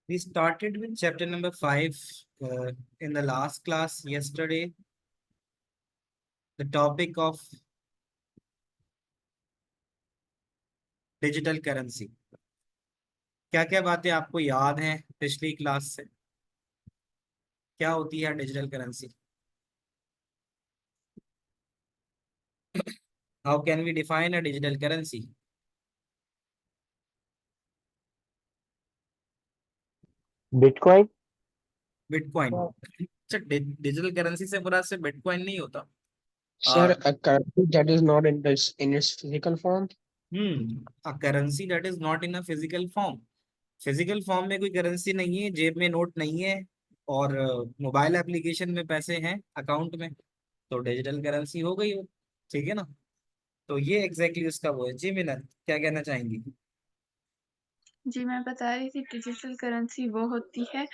We started with chapter number 5 in the last class yesterday. The topic of digital currency. क्या क्या बातें आपको याद हैं पिछली क्लास से? क्या होती है digital currency? How can we define a digital currency? Bitcoin. Bitcoin. अच्छा, डिजिटल करेंसी से पूरा से बिटकॉइन नहीं होता। Sir, a currency that is not in its physical form. A currency that is not in a physical form. Physical form में कोई currency नहीं है, जेब में नोट नहीं है, और मोबाइल एप्लीकेशन में पैसे हैं अकाउंट में, तो डिजिटल करेंसी हो गई वो। ठीक है ना? तो ये एग्जैक्टली उसका वो है। जी मिनत, क्या कहना चाहेंगी? जी, मैं बता रही थी डिजिटल करेंसी वो होती है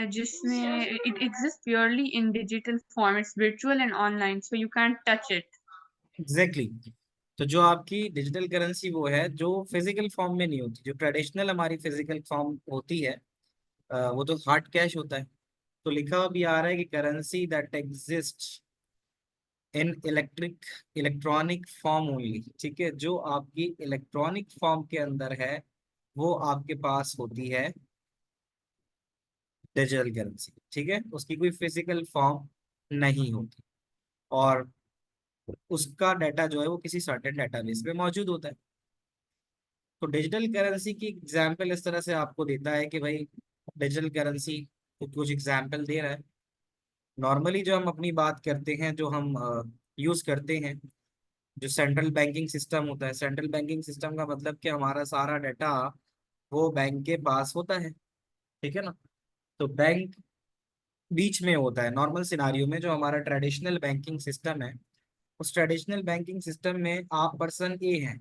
जिसमें it exist purely in digital form, it's virtual and online, so you can touch it. Exactly तो जो आपकी डिजिटल करेंसी वो है जो फिजिकल फॉर्म में नहीं होती। जो ट्रेडिशनल हमारी फिजिकल फॉर्म होती है, वो तो हार्ड कैश होता है। तो लिखा हुआ भी आ रहा है कि currency that exist in electronic form only. ठीक है, जो आपकी इलेक्ट्रॉनिक फॉर्म के अंदर है वो आपके पास होती है डिजिटल करेंसी। ठीक है, उसकी कोई फिजिकल फॉर्म नहीं होती, और उसका डाटा जो है वो किसी सर्टेन डाटाबेस पे मौजूद होता है। तो डिजिटल करेंसी की एग्जाम्पल इस तरह से आपको देता है कि भाई डिजिटल करेंसी कुछ एग्जाम्पल दे रहा है। नॉर्मली जो हम अपनी बात करते हैं, जो हम यूज करते हैं, जो सेंट्रल बैंकिंग सिस्टम होता है। सेंट्रल बैंकिंग सिस्टम का मतलब कि हमारा सारा डाटा वो बैंक के पास होता है। ठीक है ना? तो बैंक बीच में होता है नॉर्मल सिनारियो में। जो हमारा ट्रेडिशनल बैंकिंग सिस्टम है, उस ट्रेडिशनल बैंकिंग सिस्टम में आप पर्सन ए हैं,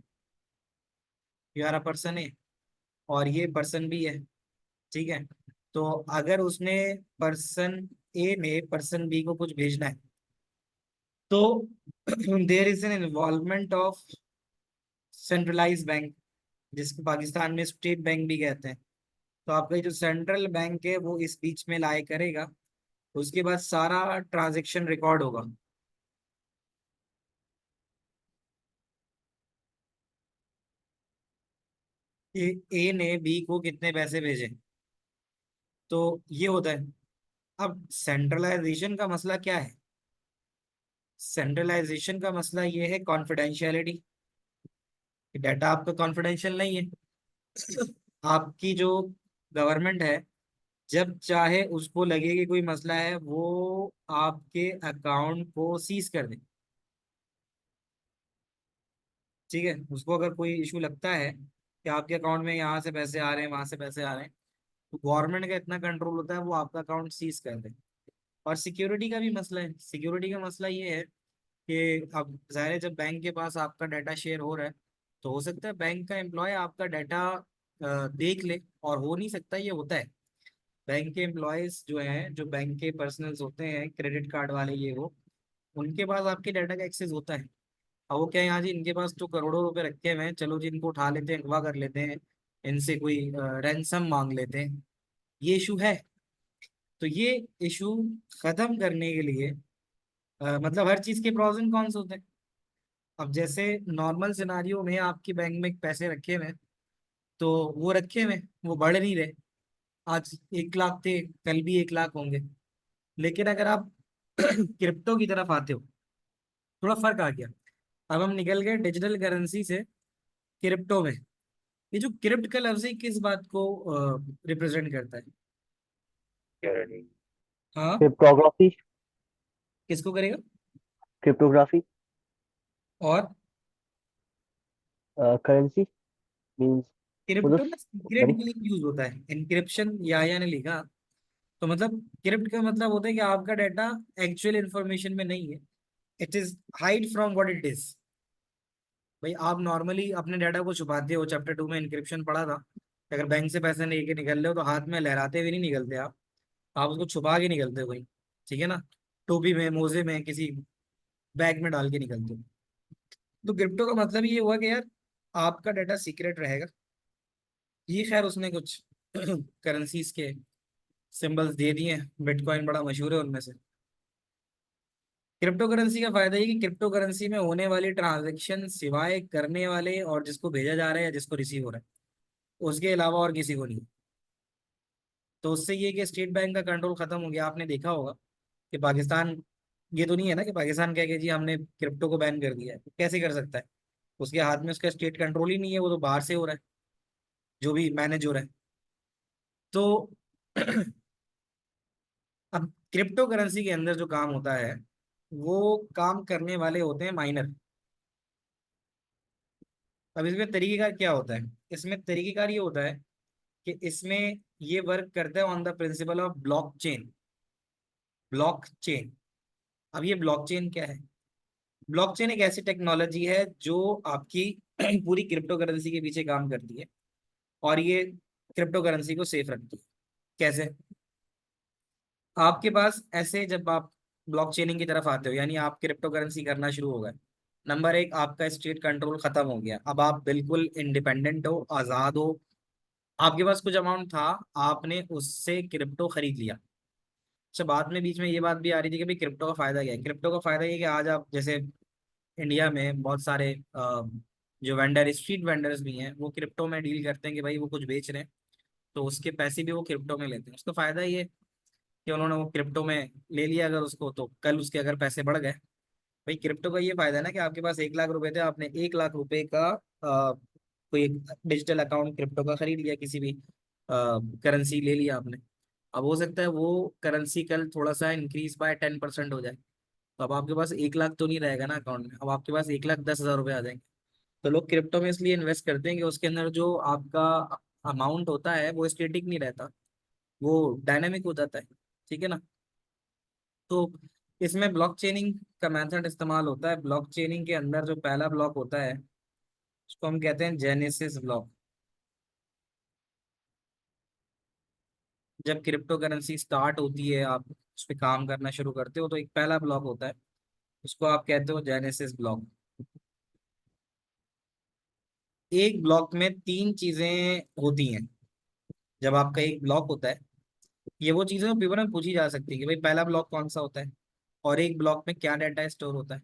यू आर अ पर्सन ए, और ये पर्सन बी है। ठीक है, तो अगर उसने पर्सन ए ने पर्सन बी को कुछ भेजना है, तो there is an involvement of centralise bank, जिसको पाकिस्तान में स्टेट बैंक भी कहते हैं। तो आपका जो सेंट्रल बैंक है वो इस बीच में लाए करेगा। उसके बाद सारा ट्रांजैक्शन रिकॉर्ड होगा। ए ने बी को कितने पैसे भेजे, तो ये होता है। अब सेंट्रलाइजेशन का मसला क्या है? सेंट्रलाइजेशन का मसला ये है कॉन्फिडेंशियलिटी। डाटा आपका कॉन्फिडेंशियल नहीं है। आपकी जो गवर्नमेंट है, जब चाहे उसको लगे कि कोई मसला है, वो आपके अकाउंट को सीज कर दे। ठीक है, उसको अगर कोई इशू लगता है कि आपके अकाउंट में यहाँ से पैसे आ रहे हैं, वहां से पैसे आ रहे हैं, तो गवर्नमेंट का इतना कंट्रोल होता है वो आपका अकाउंट सीज कर दे। और सिक्योरिटी का भी मसला है। सिक्योरिटी का मसला ये है कि अब जाहिर है जब बैंक के पास आपका डाटा शेयर हो रहा है, तो हो सकता है बैंक का एम्प्लॉय आपका डाटा देख ले, और हो नहीं सकता ये होता है। बैंक के एम्प्लॉयज जो हैं, जो बैंक के पर्सनल्स होते हैं, क्रेडिट कार्ड वाले, ये वो, उनके पास आपके डाटा का एक्सेस होता है। अब वो क्या है, यहाँ जी इनके पास तो करोड़ों रुपए रखे हुए हैं, चलो जी इनको उठा लेते हैं, अगवा कर लेते हैं, इनसे कोई रैंसम मांग लेते हैं। ये इशू है। तो ये इशू खत्म करने के लिए मतलब हर चीज के प्रोज एंड कॉन्स होते हैं। अब जैसे नॉर्मल सिनारियो में आपके बैंक में पैसे रखे हुए हैं, तो वो रखे हुए हैं, वो बढ़ नहीं रहे। आज 1 लाख थे, कल भी 1 लाख होंगे। लेकिन अगर आप क्रिप्टो की तरफ आते हो, थोड़ा फर्क आ गया। अब हम निकल गए डिजिटल करेंसी से क्रिप्टो में। ये जो क्रिप्ट का लफ्ज है, किस बात को रिप्रेजेंट करता है? हाँ, क्रिप्टोग्राफी। किसको करेगा? क्रिप्टोग्राफी। और करेंसी मींस मतलब क्रिप्टो में सीक्रेट नहीं। के लिए यूज होता है। इनक्रिप्शन या ने लिखा, तो मतलब क्रिप्ट का मतलब होता है कि आपका डाटा एक्चुअल इंफॉर्मेशन में नहीं है। It is hide from what it is. भाई आप नॉर्मली अपने डाटा को छुपाते हो। चैप्टर 2 में इंक्रिप्शन पढ़ा था। अगर बैंक से पैसे लेके निकल रहे हो तो हाथ में लहराते हुए नहीं निकलते आप उसको छुपा के निकलते हो भाई। ठीक है ना? टोपी में, मोजे में, किसी बैग में डाल के निकलते हो। तो क्रिप्टो का मतलब ये हुआ कि यार आपका डाटा सीक्रेट रहेगा। ये खैर उसने कुछ करेंसीज के सिंबल्स दे दिए। बिटकॉइन बड़ा मशहूर है उनमें से। क्रिप्टो करेंसी का फायदा ये कि क्रिप्टो करेंसी में होने वाली ट्रांजैक्शन सिवाय करने वाले और जिसको भेजा जा रहा है या जिसको रिसीव हो रहा है उसके अलावा और किसी को नहीं। तो उससे ये कि स्टेट बैंक का कंट्रोल खत्म हो गया। आपने देखा होगा कि पाकिस्तान, ये तो नहीं है ना कि पाकिस्तान कह के जी हमने क्रिप्टो को बैन कर दिया है, कैसे कर सकता है? उसके हाथ में उसका स्टेट कंट्रोल ही नहीं है, वो तो बाहर से हो रहा है जो भी मैनेज हो रहा है। तो अब क्रिप्टो करेंसी के अंदर जो काम होता है वो काम करने वाले होते हैं माइनर। अब इसमें तरीकेकार क्या होता है? इसमें तरीकेकार ये होता है कि इसमें ये वर्क करता है on the principle of blockchain. Blockchain, अब ये ब्लॉकचेन क्या है? ब्लॉकचेन एक ऐसी टेक्नोलॉजी है जो आपकी पूरी क्रिप्टो करेंसी के पीछे काम करती है और ये क्रिप्टो करेंसी को सेफ रखती है। कैसे? आपके पास ऐसे जब आप ब्लॉकचेनिंग की तरफ आते हो यानी आप क्रिप्टो करेंसी करना शुरू हो गए, नंबर एक, आपका स्टेट कंट्रोल खत्म हो गया। अब आप बिल्कुल इंडिपेंडेंट हो, आजाद हो। आपके पास कुछ अमाउंट था, आपने उससे क्रिप्टो खरीद लिया। अच्छा, बाद में बीच में ये बात भी आ रही थी कि भाई क्रिप्टो का फायदा क्या है? क्रिप्टो का फायदा ये कि आज आप जैसे इंडिया में बहुत सारे जो वेंडर, स्ट्रीट वेंडर्स भी हैं, वो क्रिप्टो में डील करते हैं कि भाई वो कुछ बेच रहे हैं तो उसके पैसे भी वो क्रिप्टो में लेते हैं। उसका फायदा ये कि उन्होंने वो क्रिप्टो में ले लिया अगर उसको, तो कल उसके अगर पैसे बढ़ गए। भाई क्रिप्टो का ये फायदा है ना कि आपके पास 1 लाख रुपए थे, आपने 1 लाख रुपए का कोई डिजिटल अकाउंट क्रिप्टो का खरीद लिया, किसी भी करेंसी ले लिया आपने। अब हो सकता है वो करेंसी कल थोड़ा सा इंक्रीज बाय 10% हो जाए, तो अब आपके पास 1 लाख तो नहीं रहेगा ना अकाउंट में, अब आपके पास 1,10,000 रुपये आ जाएंगे। तो लोग क्रिप्टो में इसलिए इन्वेस्ट करते हैं कि उसके अंदर जो आपका अमाउंट होता है वो स्टेटिक नहीं रहता, वो डायनामिक हो जाता है। ठीक है ना? तो इसमें ब्लॉकचेनिंग का मेथड इस्तेमाल होता है। ब्लॉकचेनिंग के अंदर जो पहला ब्लॉक होता है उसको हम कहते हैं जेनेसिस ब्लॉक। जब क्रिप्टो करेंसी स्टार्ट होती है, आप उस पर काम करना शुरू करते हो, तो एक पहला ब्लॉक होता है, उसको आप कहते हो जेनेसिस ब्लॉक। एक ब्लॉक में 3 चीजें होती हैं। जब आपका एक ब्लॉक होता है, ये वो चीजें तो पेपर में पूछी जा सकती है कि भाई पहला ब्लॉक कौन सा होता है और एक ब्लॉक में क्या डाटा स्टोर होता है।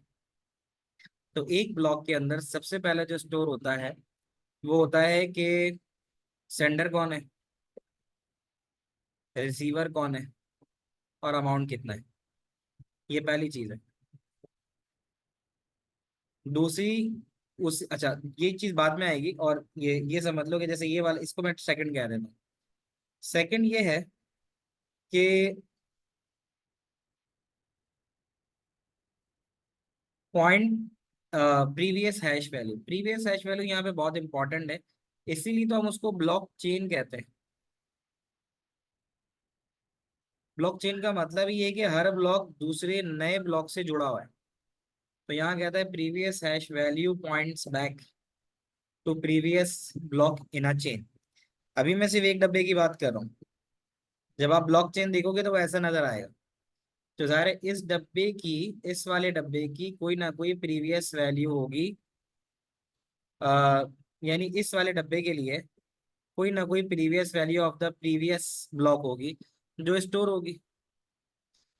तो एक ब्लॉक के अंदर सबसे पहला जो स्टोर होता है वो होता है कि सेंडर कौन है, रिसीवर कौन है और अमाउंट कितना है। ये पहली चीज है। दूसरी, उस अच्छा, ये चीज बाद में आएगी और ये समझ लो कि जैसे ये वाला, इसको मैं सेकंड कह देता हूँ। सेकंड ये है कि पॉइंट प्रीवियस हैश वैल्यू यहाँ पे बहुत इंपॉर्टेंट है, इसीलिए तो हम उसको ब्लॉक चेन कहते हैं। ब्लॉक चेन का मतलब ही है कि हर ब्लॉक दूसरे नए ब्लॉक से जुड़ा हुआ है। तो यहाँ कहता है previous hash value points back to previous block in a chain. अभी मैं सिर्फ एक डब्बे की बात कर रहा हूँ, जब आप ब्लॉक चेन देखोगे तो वो ऐसा नजर आएगा। तो ज़ाहिर है इस डब्बे की, इस वाले डब्बे की कोई ना कोई प्रीवियस वैल्यू होगी। आ, यानी इस वाले डब्बे के लिए कोई ना कोई previous value of the previous block होगी जो स्टोर होगी।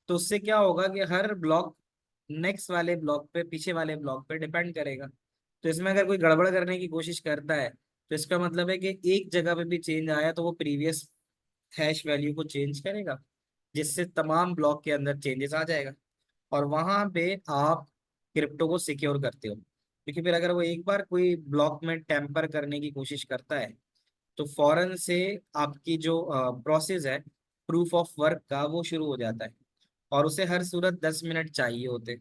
तो उससे क्या होगा कि हर ब्लॉक नेक्स्ट वाले ब्लॉक पे, पीछे वाले ब्लॉक पे डिपेंड करेगा। तो इसमें अगर कोई गड़बड़ करने की कोशिश करता है तो इसका मतलब है कि एक जगह पे भी चेंज आया तो वो प्रीवियस हैश वैल्यू को चेंज करेगा, जिससे तमाम ब्लॉक के अंदर चेंजेस आ जाएगा और वहां पे आप क्रिप्टो को सिक्योर करते हो। क्योंकि फिर अगर वो एक बार कोई ब्लॉक में टेम्पर करने की कोशिश करता है तो फौरन से आपकी जो प्रोसेस है प्रूफ ऑफ वर्क का, वो शुरू हो जाता है और उसे हर सूरत 10 मिनट चाहिए होते।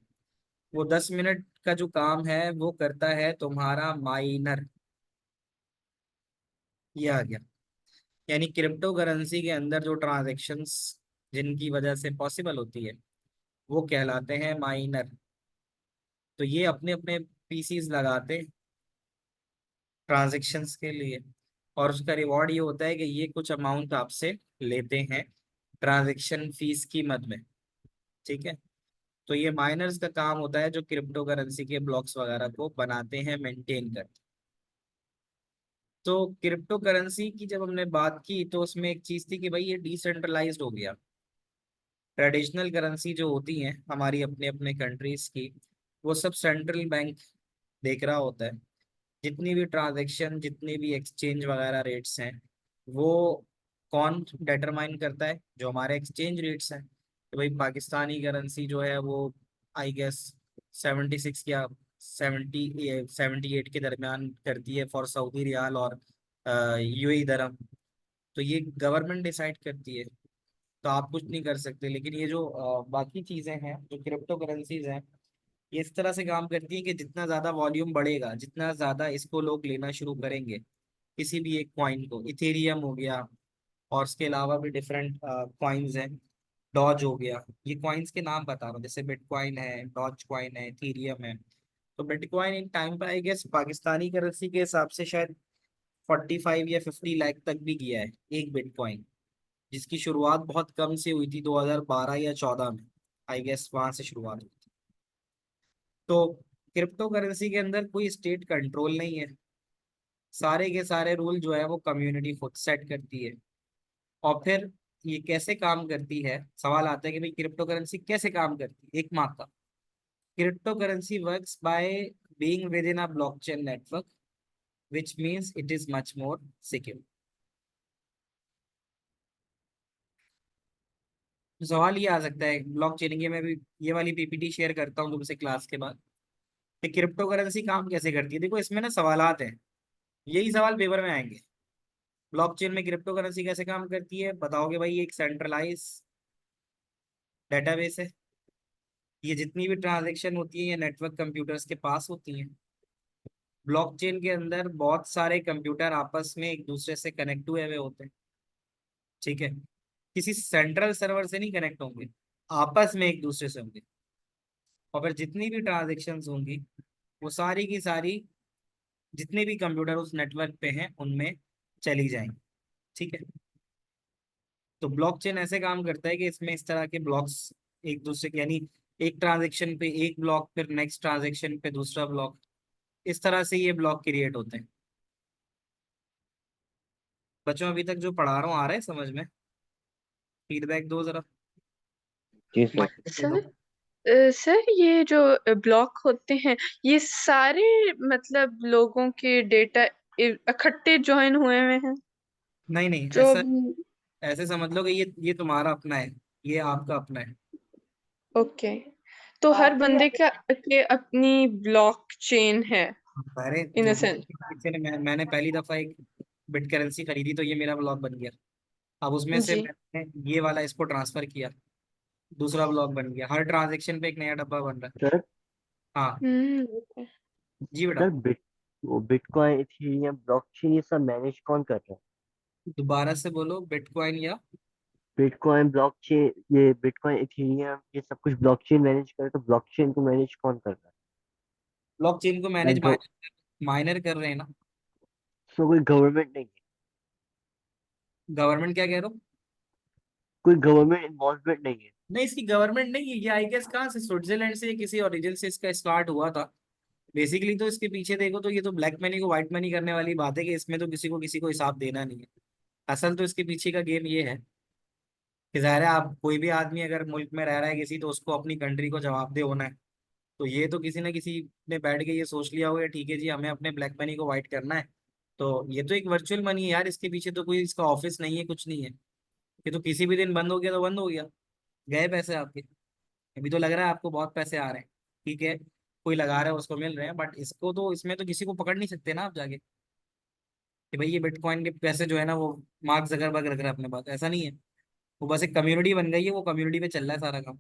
वो 10 मिनट का जो काम है वो करता है तुम्हारा माइनर। ये आ गया। यानी क्रिप्टो करेंसी के अंदर जो ट्रांजैक्शंस जिनकी वजह से पॉसिबल होती है वो कहलाते हैं माइनर। तो ये अपने अपने पीसीज लगाते ट्रांजैक्शंस के लिए और उसका रिवॉर्ड ये होता है कि ये कुछ अमाउंट आपसे लेते हैं ट्रांजैक्शन फीस की मद में। ठीक है? तो ये माइनर्स का काम होता है जो क्रिप्टो करेंसी के ब्लॉक्स वगैरह को बनाते हैं, मेंटेन करते हैं। तो क्रिप्टो करेंसी की जब हमने बात की तो उसमें एक चीज थी कि भाई ये डिसेंट्रलाइज्ड हो गया। ट्रेडिशनल करेंसी जो होती हैं हमारी अपने अपने कंट्रीज की, वो सब सेंट्रल बैंक देख रहा होता है। जितनी भी ट्रांजैक्शन, जितनी भी एक्सचेंज वगैरह रेट्स हैं, वो कौन डिटरमाइन करता है? जो हमारे एक्सचेंज रेट्स हैं। तो भाई पाकिस्तानी करेंसी जो है वो आई गेस 76 या 78 के दरमियान करती है फॉर सऊदी रियाल और यूएई दरम। तो ये गवर्नमेंट डिसाइड करती है, तो आप कुछ नहीं कर सकते। लेकिन ये जो बाकी चीजें हैं, जो क्रिप्टो करेंसीज हैं, ये इस तरह से काम करती है कि जितना ज्यादा वॉल्यूम बढ़ेगा, जितना ज्यादा इसको लोग लेना शुरू करेंगे, किसी भी एक कॉइन को, इथेरियम हो गया और उसके अलावा भी डिफरेंट कॉइन्स हैं, डॉज हो गया, ये कॉइन्स के नाम बता रहा हूँ, जैसे बिटकॉइन है, डॉज कॉइन है, इथेरियम है। तो बिटकॉइन एक टाइम पर आई गेस पाकिस्तानी करेंसी के हिसाब से शायद 45 या 50 लाख तक भी गया है एक बिटकॉइन, जिसकी शुरुआत बहुत कम से हुई थी 2012 या 14 में। आई गेस वहां से शुरुआत हुई थी। तो क्रिप्टो करेंसी के अंदर कोई स्टेट कंट्रोल नहीं है। सारे के सारे रूल जो है वो कम्युनिटी खुद सेट करती है। और फिर ये कैसे काम करती है, सवाल आता है कि भाई क्रिप्टो करेंसी कैसे काम करती है। एक माह का crypto currency works by being with in a blockchain network, which means it is much more secure। तो सवाल ये आ सकता है ब्लॉकचेन के, मैं भी ये वाली पीपीटी शेयर करता हूँ तुमसे क्लास के बाद, कि क्रिप्टो करेंसी काम कैसे करती है। देखो इसमें ना सवालात हैं, यही सवाल पेपर में आएंगे। ब्लॉकचेन में क्रिप्टो करेंसी कैसे काम करती है, बताओगे भाई ये एक सेंट्रलाइज डेटाबेस है। ये जितनी भी ट्रांजैक्शन होती है ये नेटवर्क कंप्यूटर्स के पास होती हैं। ब्लॉकचेन के अंदर बहुत सारे कंप्यूटर आपस में एक दूसरे से कनेक्ट हुए हुए होते हैं, ठीक है। किसी सेंट्रल सर्वर से नहीं कनेक्ट होंगे, आपस में एक दूसरे से होंगे। और फिर जितनी भी ट्रांजेक्शन होंगी वो सारी की सारी जितने भी कंप्यूटर उस नेटवर्क पे हैं उनमें चली जाएंगी, ठीक है। तो ब्लॉकचेन ऐसे काम करता है कि इसमें इस तरह के ब्लॉक्स एक दूसरे के, यानी एक ट्रांजेक्शन पे एक ब्लॉक, फिर नेक्स्ट ट्रांजेक्शन पे दूसरा ब्लॉक, इस तरह से ये ब्लॉक क्रिएट होते हैं। बच्चों अभी तक जो पढ़ा रहा हूँ आ रहा है समझ में? फीडबैक दो जरा, जी सर। माइक दे दो। सर सर ये जो ब्लॉक होते हैं, ये सारे मतलब लोगों के डेटा इकट्ठे ज्वाइन हुए हुए हैं नहीं नहीं, जो ऐसा भी। ऐसे समझ लो कि ये तुम्हारा अपना है, ये आपका अपना है। ओके, तो हर बंदे का के अपनी ब्लॉक चेन है अरे इन अ देखो, सेंस। पीछे मैंने पहली दफा एक बिट करेंसी खरीदी तो ये मेरा ब्लॉक बन गया। अब उसमें से जी। मैंने ये वाला इसको ट्रांसफर किया, दूसरा ब्लॉक बन गया। हर ट्रांजेक्शन पे एक नया डब्बा बन रहा है। सर हाँ ओके। जी बेटा। सर बिटकॉइन इथेरियम ब्लॉकचेन ये सब मैनेज कौन कर रहा है? दोबारा से बोलो, बिटकॉइन या? बिटकॉइन ब्लॉकचेन, ये बिटकॉइन इथेरियम ये सब कुछ ब्लॉकचेन मैनेज करे, तो ब्लॉकचेन को मैनेज कौन कर रहा ब्लॉकचेन को है? मैनेज माइनर कर रहे हैं ना। सो कोई गवर्नमेंट नहीं है? गवर्नमेंट क्या कह रहे हो? कोई गवर्नमेंट इन्वॉल्वमेंट नहीं है? नहीं, इसकी गवर्नमेंट नहीं है ये। आई गेस कहाँ से, स्विट्जरलैंड से किसी ओरिजिन से इसका स्टार्ट हुआ था। बेसिकली तो इसके पीछे देखो तो ये तो ब्लैक मनी को व्हाइट मनी करने वाली बात है, कि इसमें तो किसी को हिसाब देना नहीं है। असल तो इसके पीछे का गेम ये है कि ज़ाहिर है आप कोई भी आदमी अगर मुल्क में रह रहा है किसी, तो उसको अपनी कंट्री को जवाबदेह होना है। तो ये तो किसी न किसी ने बैठ के ये सोच लिया होगा ठीक है जी हमें अपने ब्लैक मनी को वाइट करना है। तो ये तो एक वर्चुअल मनी है यार, इसके पीछे तो कोई इसका ऑफिस नहीं है, कुछ नहीं है। ये तो किसी भी दिन बंद हो गया तो बंद हो गया, गए पैसे आपके। अभी तो लग रहा है आपको बहुत पैसे आ रहे हैं, ठीक है, कोई लगा रहा है उसको मिल रहे हैं, बट इसको तो, इसमें तो किसी को पकड़ नहीं सकते ना आप जाके कि भाई ये बिटकॉइन के पैसे जो है ना वो मार्क जकरबर्ग रख रहा है अपने पास, ऐसा नहीं है। वो बस एक कम्युनिटी बन गई है, वो कम्युनिटी पे चल रहा है सारा काम।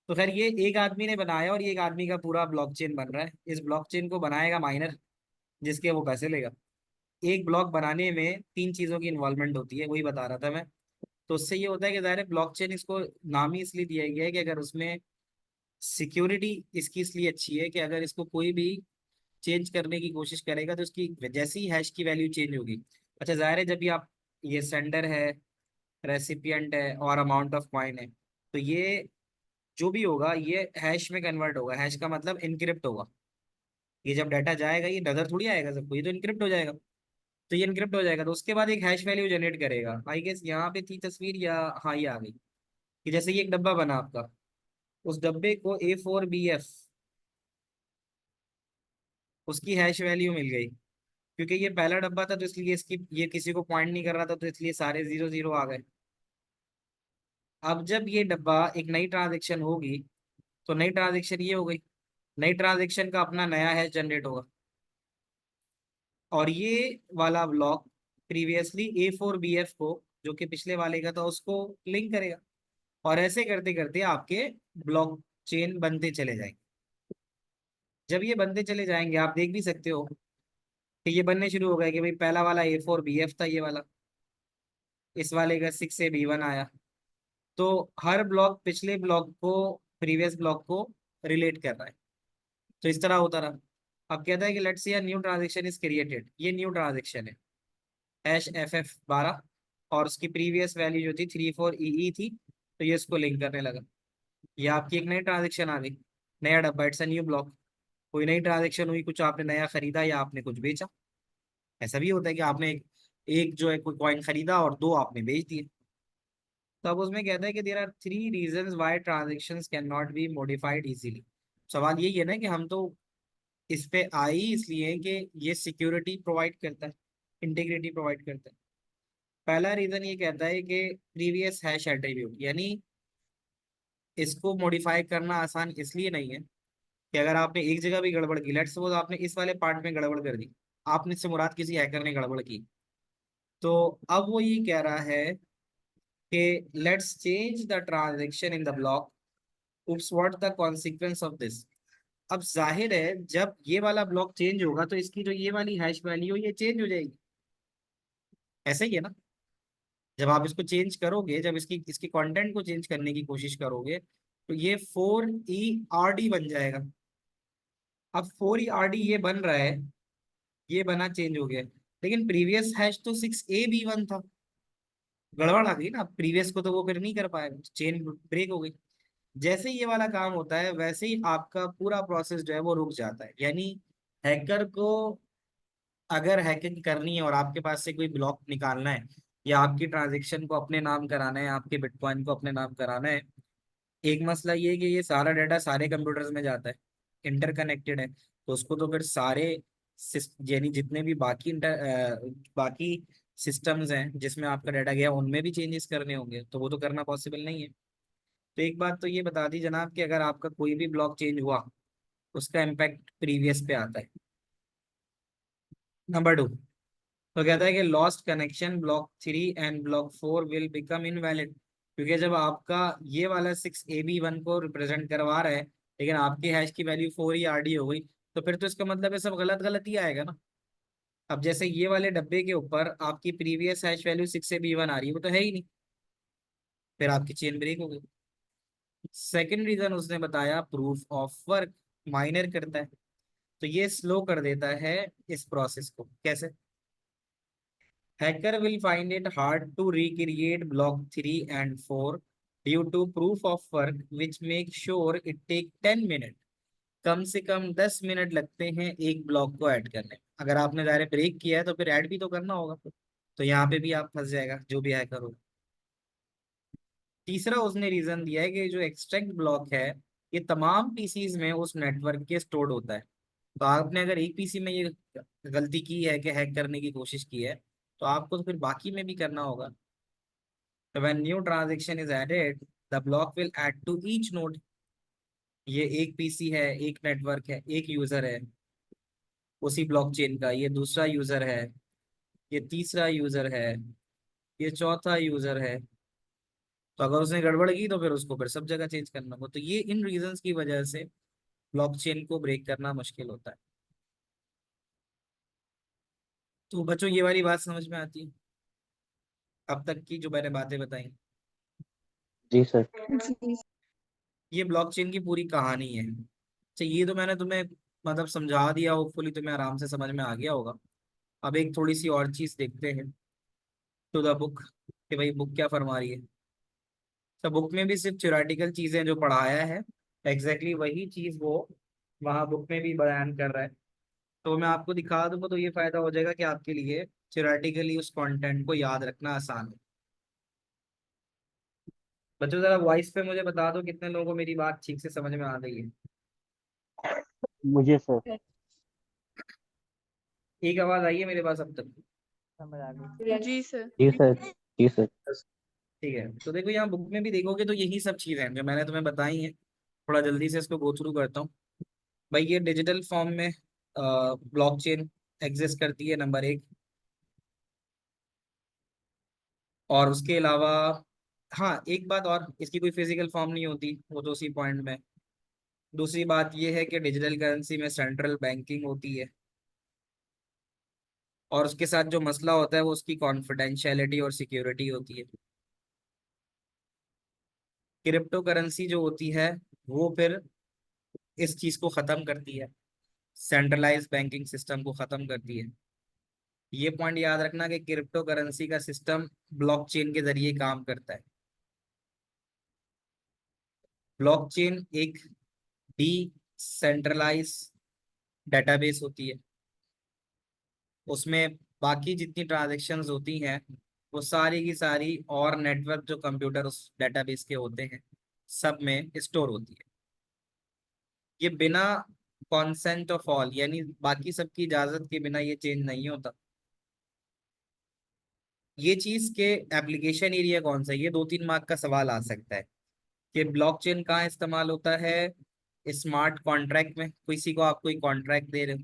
तो खैर ये एक आदमी ने बनाया और ये एक आदमी का पूरा ब्लॉकचेन बन रहा है। इस ब्लॉकचेन को बनाएगा माइनर, जिसके वो पैसे लेगा। एक ब्लॉक बनाने में 3 चीजों की इन्वॉल्वमेंट होती है, वही बता रहा था मैं। तो उससे ये होता है कि ज़ाहिर ब्लॉकचेन, इसको नाम ही इसलिए दिया गया है कि अगर उसमें सिक्योरिटी इसकी इसलिए अच्छी है कि अगर इसको कोई भी चेंज करने की कोशिश करेगा तो उसकी जैसी ही हैश की वैल्यू चेंज होगी। अच्छा ज़ाहिर है जब भी आप, ये सेंडर है, रेसिपिएंट है और अमाउंट ऑफ कॉइन है, तो ये जो भी होगा ये हैश में कन्वर्ट होगा। हैश का मतलब इनक्रिप्ट होगा। ये जब डाटा जाएगा ये नजर थोड़ी आएगा सबको, ये तो इनक्रिप्ट हो जाएगा। तो ये इनक्रिप्ट हो जाएगा। तो उसके बाद एक हैश वैल्यू जनरेट करेगा। आई गेस यहाँ पे थी तस्वीर, या हाँ ये आ गई, कि जैसे ये एक डब्बा बना आपका, उस डब्बे को A4BF उसकी हैश वैल्यू मिल गई। क्योंकि ये पहला डब्बा था तो इसलिए इसकी ये किसी को पॉइंट नहीं कर रहा था, तो इसलिए सारे 0 0 आ गए। अब जब ये डब्बा एक नई ट्रांजेक्शन होगी, तो नई ट्रांजेक्शन ये हो गई, नई ट्रांजेक्शन का अपना नया हैश जनरेट होगा, और ये वाला ब्लॉक प्रीवियसली A4BF को, जो कि पिछले वाले का था, उसको लिंक करेगा। और ऐसे करते करते आपके ब्लॉक चेन बनते चले जाएंगे। जब ये बनते चले जाएंगे, आप देख भी सकते हो कि ये बनने शुरू हो गए, कि भाई पहला वाला A4BF था, ये वाला, इस वाले का 6 से B1 आया। तो हर ब्लॉक पिछले ब्लॉक को, प्रीवियस ब्लॉक को रिलेट कर रहा है। तो इस तरह होता रहा। अब कहता है कि let's say new transaction is created, ये न्यू ट्रांजेक्शन है HFF12, और उसकी प्रीवियस वैल्यू जो थी 34EE थी, तो ये इसको लिंक करने लगा। ये आपकी एक नई ट्रांजेक्शन आ गई, नया डब्बा, इट्स अ न्यू ब्लॉक। कोई नई ट्रांजेक्शन हुई, कुछ आपने नया खरीदा या आपने कुछ बेचा। ऐसा भी होता है कि आपने एक जो है कोई कॉइन खरीदा और 2 आपने बेच दिए। तो अब उसमें कहता है कि there are 3 reasons why transactions can not be modified easily. सवाल यही है ना कि हम तो इस पे आए ही इसलिए कि ये सिक्योरिटी प्रोवाइड करता है, इंटीग्रिटी प्रोवाइड करता है। पहला रीजन ये कहता है कि प्रीवियस हैश एट्रीब्यूट, यानी इसको मॉडिफाई करना आसान इसलिए नहीं है कि अगर आपने एक जगह भी गड़बड़ की, लेट्स सपोज आपने इस वाले पार्ट में गड़बड़ कर दी, आपने से मुराद किसी हैकर ने गड़बड़ की, तो अब वो ये कह रहा है कि let's change the transaction in the block, oops what the consequence of this. अब जाहिर है जब ये वाला ब्लॉक चेंज होगा तो इसकी जो ये वाली हैश वैल्यू ये चेंज हो जाएगी। ऐसा ही है ना, जब आप इसको चेंज करोगे, जब इसकी इसके कंटेंट को चेंज करने की कोशिश करोगे, तो ये 4ERD बन जाएगा। अब 4ERD ये बन रहा है, ये बना, चेंज हो गया, लेकिन प्रीवियस हैश तो 6AB1 था। गड़बड़ आ गई ना, प्रीवियस को तो वो फिर नहीं कर पाएगा, चेन ब्रेक हो गई। जैसे ही ये वाला काम होता है, वैसे ही आपका पूरा प्रोसेस जो है वो रुक जाता है। यानी हैकर को अगर हैकिंग करनी है और आपके पास से कोई ब्लॉक निकालना है, या आपकी ट्रांजेक्शन को अपने नाम कराना है, आपके बिटकॉइन को अपने नाम कराना है, एक मसला ये है कि ये सारा डाटा सारे कंप्यूटर्स में जाता है, इंटरकनेक्टेड है, तो उसको तो फिर सारे यानी जितने भी बाकी सिस्टम्स हैं जिसमें आपका डाटा गया, उनमें भी चेंजेस करने होंगे, तो वो तो करना पॉसिबल नहीं है। तो एक बात तो ये बता दी जनाब कि अगर आपका कोई भी ब्लॉक चेंज हुआ, उसका इम्पैक्ट प्रीवियस पे आता है। नंबर 2, तो कहता है कि lost connection block 3 and block 4 will become invalid. क्योंकि जब आपका ये वाला 6AB1 को रिप्रेजेंट करवा रहा है, लेकिन आपकी हैश की वैल्यू 4ERD हो गई, तो फिर तो इसका मतलब है सब गलत गलत ही आएगा ना। अब जैसे ये वाले डब्बे के ऊपर आपकी प्रीवियस हैश वैल्यू 6AB1 आ रही है, वो तो है ही नहीं, फिर आपकी चेन ब्रेक हो गई। सेकेंड रीजन उसने बताया, प्रूफ ऑफ वर्क माइनर करता है, तो ये स्लो कर देता है इस प्रोसेस को। कैसे? Hacker will find it hard to recreate block 3 and 4 due to proof of work, which makes sure it take 10 minute, कम से कम 10 मिनट लगते हैं एक ब्लॉक को ऐड करने में। अगर आपने डायरेक्ट ब्रेक किया है तो फिर ऐड भी तो करना होगा, तो यहाँ पे भी आप फंस जाएगा जो भी हैकर हो। तीसरा उसने रीजन दिया है कि जो एक्सट्रैक्ट ब्लॉक है, ये तमाम पीसीज में उस नेटवर्क के स्टोर्ड होता है। तो आपने अगर एक पीसी में ये गलती की है कि हैक करने की कोशिश की है, तो आपको तो फिर बाकी में भी करना होगा। तो when new transaction is added, the block will add to each node। ये एक पीसी है, एक नेटवर्क है, एक यूजर है उसी ब्लॉकचेन का, ये दूसरा यूजर है, ये तीसरा यूजर है, ये चौथा यूजर है। तो अगर उसने गड़बड़ की तो फिर उसको फिर सब जगह चेंज करना होगा। तो ये इन रीजंस की वजह से ब्लॉकचेन को ब्रेक करना मुश्किल होता है। तो बच्चों ये वाली बात समझ में आती है अब तक की जो मैंने बातें बताई? जी सर। जी ये ब्लॉकचेन की पूरी कहानी है। अच्छा, ये तो मैंने तुम्हें मतलब समझा दिया, होपफुली तुम्हें आराम से समझ में आ गया होगा। अब एक थोड़ी सी और चीज देखते हैं, टू द बुक, कि भाई बुक क्या फरमा रही है। तो बुक में भी सिर्फ थ्योरेटिकल चीजें जो पढ़ाया है, एग्जैक्टली वही चीज वो वहाँ बुक में भी बयान कर रहा है। तो मैं आपको दिखा दूंगा तो ये फायदा हो जाएगा कि आपके लिए थ्योरेटिकली उस कंटेंट को याद रखना आसान है। बच्चों जरा वॉइस पे मुझे बता दो कितने लोगों को मेरी बात ठीक से समझ में आ गई है। मुझे सर एक आवाज आई है मेरे पास अब तक? जी सर। जी सर जी सर। ठीक है, तो देखो यहाँ बुक में भी देखोगे तो यही सब चीजें हैं जो मैंने तुम्हें बताई हैं। थोड़ा जल्दी से इसको गो थ्रू करता हूँ। भाई ये डिजिटल फॉर्म में ब्लॉकचेन एग्जिस्ट करती है, नंबर एक। और उसके अलावा हाँ एक बात और, इसकी कोई फिजिकल फॉर्म नहीं होती, वो तो उसी पॉइंट में। दूसरी बात ये है कि डिजिटल करेंसी में सेंट्रल बैंकिंग होती है, और उसके साथ जो मसला होता है वो उसकी कॉन्फिडेंशियलिटी और सिक्योरिटी होती है। क्रिप्टो करेंसी जो होती है वो फिर इस चीज को खत्म करती है, सेंट्रलाइज बैंकिंग सिस्टम को खत्म करती है। ये पॉइंट याद रखना कि क्रिप्टो करेंसी का सिस्टम ब्लॉकचेन के जरिए काम करता है। ब्लॉकचेन एक डिसेंट्रलाइज डेटाबेस होती है। उसमें बाकी जितनी ट्रांजैक्शंस होती हैं वो सारी की सारी और नेटवर्क जो कंप्यूटर उस डेटाबेस के होते हैं सब में स्टोर होती है। ये बिना कॉन्सेंट ऑफ ऑल यानी बाकी सबकी इजाजत के बिना ये चेंज नहीं होता। ये चीज के एप्लीकेशन एरिया कौन सा है, ये 2-3 मार्क का सवाल आ सकता है कि ब्लॉकचेन कहाँ इस्तेमाल होता है। स्मार्ट कॉन्ट्रैक्ट में, किसी को आप कोई कॉन्ट्रैक्ट दे रहे हो,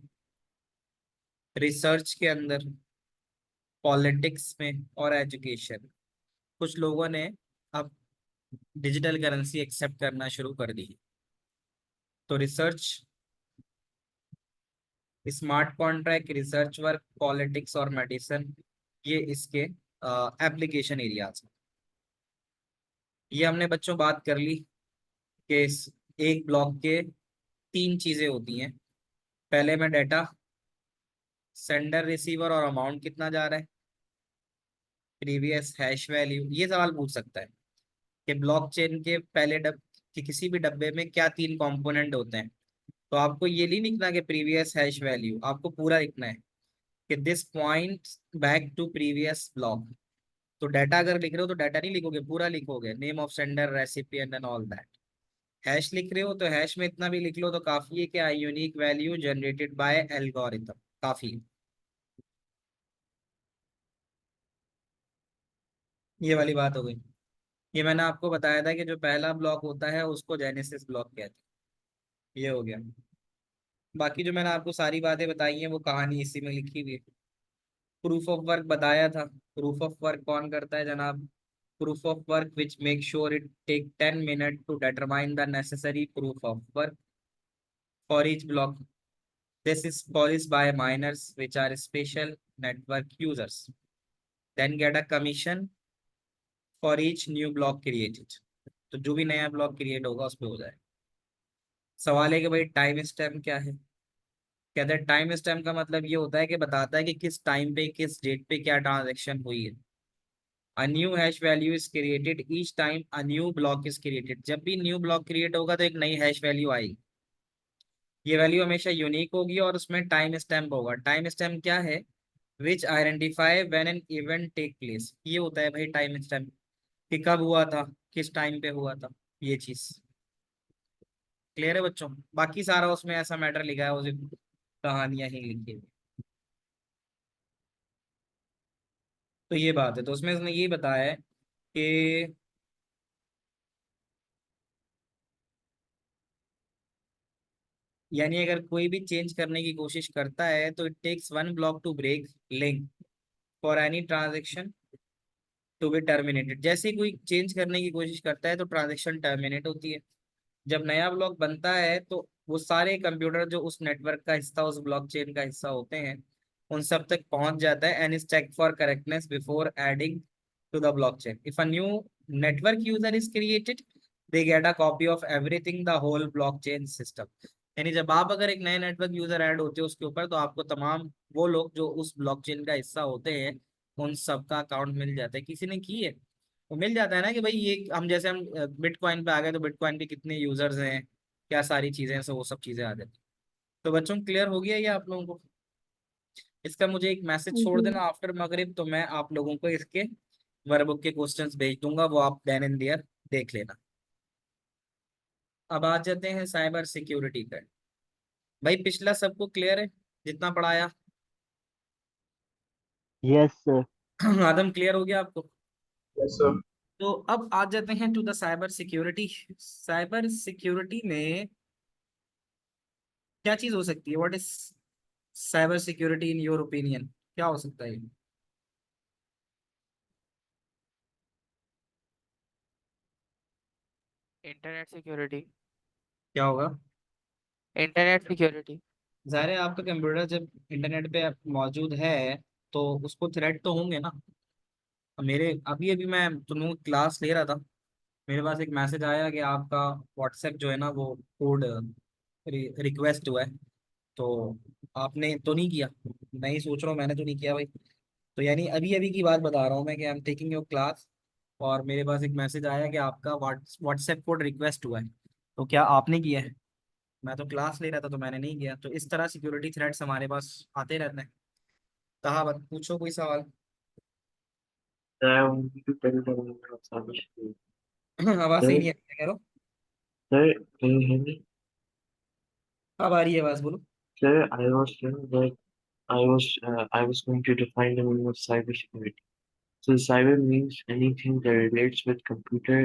रिसर्च के अंदर, पॉलिटिक्स में और एजुकेशन। कुछ लोगों ने अब डिजिटल करेंसी एक्सेप्ट करना शुरू कर दी। तो research, smart contract, research work, politics और मेडिसिन, ये इसके एप्लीकेशन एरियाज। ये हमने बच्चों बात कर ली कि एक ब्लॉक के 3 चीजें होती हैं। पहले में डाटा, सेंडर रिसीवर और अमाउंट कितना जा रहा है, प्रीवियस हैश वैल्यू। ये सवाल पूछ सकता है कि ब्लॉकचेन के पहले कि किसी भी डब्बे में क्या 3 कंपोनेंट होते हैं। तो आपको ये नहीं लिखना कि प्रीवियस हैश वैल्यू, आपको पूरा लिखना है कि this point back to previous block. तो डाटा अगर लिख रहे हो तो डाटा नहीं लिखोगे, पूरा लिखोगे, name of sender, recipient and all that. Hash लिख रहे हो तो हैश में इतना भी लिख लो तो काफी है कि unique value generated by algorithm, काफी है। ये वाली बात हो गई। ये मैंने आपको बताया था कि जो पहला ब्लॉक होता है उसको जेनेसिस ब्लॉक कहते हैं। ये हो गया। बाकी जो मैंने आपको सारी बातें बताई हैं वो कहानी इसी में लिखी हुई है। प्रूफ ऑफ वर्क बताया था। प्रूफ ऑफ वर्क कौन करता है जनाब? Proof of work which make sure it take 10 minute to determine the necessary proof of work for each block. This is polish by miners which are special network users, then get a commission for each new block created. तो जो भी नया block create होगा उस पर हो जाए। सवाल है कि भाई टाइम स्टैम्प क्या है? कहते हैं टाइम स्टैम्प का मतलब ये होता है कि बताता है कि किस टाइम पे किस डेट पे क्या ट्रांजैक्शन हुई है। A new hash value is created each time a new block is created। जब भी न्यू ब्लॉक क्रिएट होगा तो एक नई हैश वैल्यू आएगी। ये वैल्यू हमेशा यूनिक होगी और उसमें टाइम स्टैम्प होगा। टाइम स्टैम्प क्या है? Which identify when an event take place. ये होता है भाई टाइम स्टैम्प, कि कब हुआ था, किस टाइम पे हुआ था, ये चीज। क्लियर है बच्चों? बाकी सारा उसमें ऐसा मैटर लिखा है, उसे कहानियां ही लिखी है। तो ये बात है, तो उसमें उसने ये बताया है कि यानी अगर कोई भी चेंज करने की कोशिश करता है तो it takes 1 block to break link for any transaction to be terminated. जैसे ही कोई चेंज करने की कोशिश करता है तो ट्रांजेक्शन टर्मिनेट होती है। जब नया ब्लॉक बनता है तो वो सारे कंप्यूटर जो उस नेटवर्क का हिस्सा, उस ब्लॉकचेन का हिस्सा होते हैं, उन सब तक पहुंच जाता है and is check for correctness before adding to the blockchain. If a new network user is created they get a copy of everything the whole blockchain system. यानी जब आप अगर एक नए नेटवर्क यूजर ऐड होते हो उसके ऊपर तो आपको तमाम वो लोग जो उस ब्लॉकचेन का हिस्सा होते हैं उन सबका अकाउंट मिल जाता है। किसी ने की है वो मिल जाता है ना कि भाई ये हम जैसे हम बिटकॉइन पे आ गए तो बिटकॉइन के कितने यूजर्स हैं, क्या सारी चीजें हैं, सो वो सब चीजें आ जाती। तो बच्चों क्लियर हो गया ये आप लोगों को? इसका मुझे एक मैसेज छोड़ जी देना आफ्टर मगरिब, तो मैं आप लोगों को इसके वर्कबुक के क्वेश्चंस भेज दूंगा, वो आप देन एंड देयर देख लेना। अब आ जाते हैं साइबर सिक्योरिटी पे। भाई पिछला सबको क्लियर है जितना पढ़ाया? Yes sir. आदम क्लियर हो गया आपको? Yes, sir. तो अब आ जाते हैं to the cyber security. Cyber security में क्या चीज हो सकती है? What is cyber security in your opinion? क्या हो सकता है? Internet security. क्या होगा? Internet security. ज़ाहिर है आपका कंप्यूटर जब इंटरनेट पे मौजूद है तो उसको थ्रेट तो होंगे ना। मेरे अभी अभी मैं तुम लोगों की क्लास ले रहा था, मेरे पास एक मैसेज आया कि आपका व्हाट्सएप जो है ना वो कोड रिक्वेस्ट हुआ है, तो आपने तो नहीं किया। मैं ही सोच रहा हूँ मैंने तो नहीं किया भाई। तो यानी अभी अभी की बात बता रहा हूँ मैं कि I am taking your class, और मेरे पास एक मैसेज आया कि आपका व्हाट्सएप कोड रिक्वेस्ट हुआ है, तो क्या आपने किया है? मैं तो क्लास ले रहा था तो मैंने नहीं किया। तो इस तरह सिक्योरिटी थ्रेट्स हमारे पास आते रहते हैं। कहा बात पूछो कोई सवाल। I want to tell them about cybersecurity. आवाज सही Sir, नहीं है, क्या कह रहे हो? sir, can you hear me? अब आ रही है आवाज, बोलो। Sir, I was saying that I was going to define the meaning of cybersecurity. So cyber means anything that relates with computer,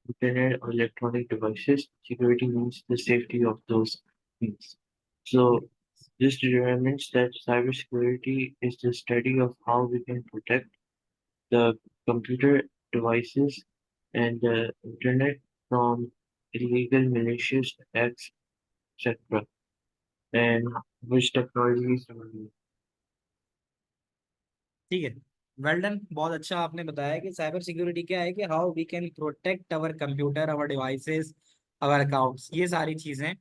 internet, or electronic devices. Security means the safety of those things. So this determines that cybersecurity is the study of how we can protect the computer devices and the internet from illegal malicious acts, etc. And which technologies are used. ठीक है, well done, बहुत अच्छा आपने बताया कि cyber security क्या है, कि how we can protect our computer, our devices, our accounts, ये सारी चीजें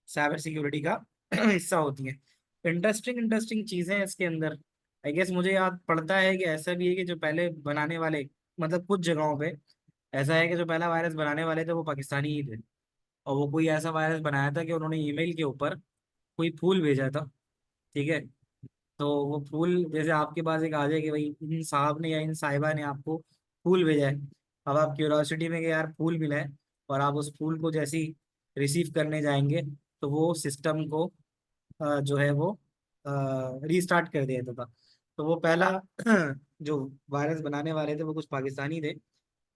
साइबर सिक्योरिटी का हिस्सा होती हैं। इंटरेस्टिंग इंटरेस्टिंग चीजें हैं इसके अंदर। आई गेस मुझे याद पड़ता है कि ऐसा भी है कि जो पहले बनाने वाले, मतलब कुछ जगहों पे ऐसा है कि जो पहला वायरस बनाने वाले थे वो पाकिस्तानी ही थे, और वो कोई ऐसा वायरस बनाया था कि उन्होंने ईमेल के ऊपर कोई फूल भेजा था। ठीक है, तो वो फूल जैसे आपके पास एक आ जाए कि भाई इन साहब ने या इन साहिबा ने आपको फूल भेजा है, अब आप क्यूरियोसिटी में कि यार फूल मिला है, और आप उस फूल को जैसे ही रिसीव करने जाएंगे तो वो सिस्टम को जो है वो रीस्टार्ट कर दिया था। तो वो पहला जो वायरस बनाने वाले थे वो कुछ पाकिस्तानी थे,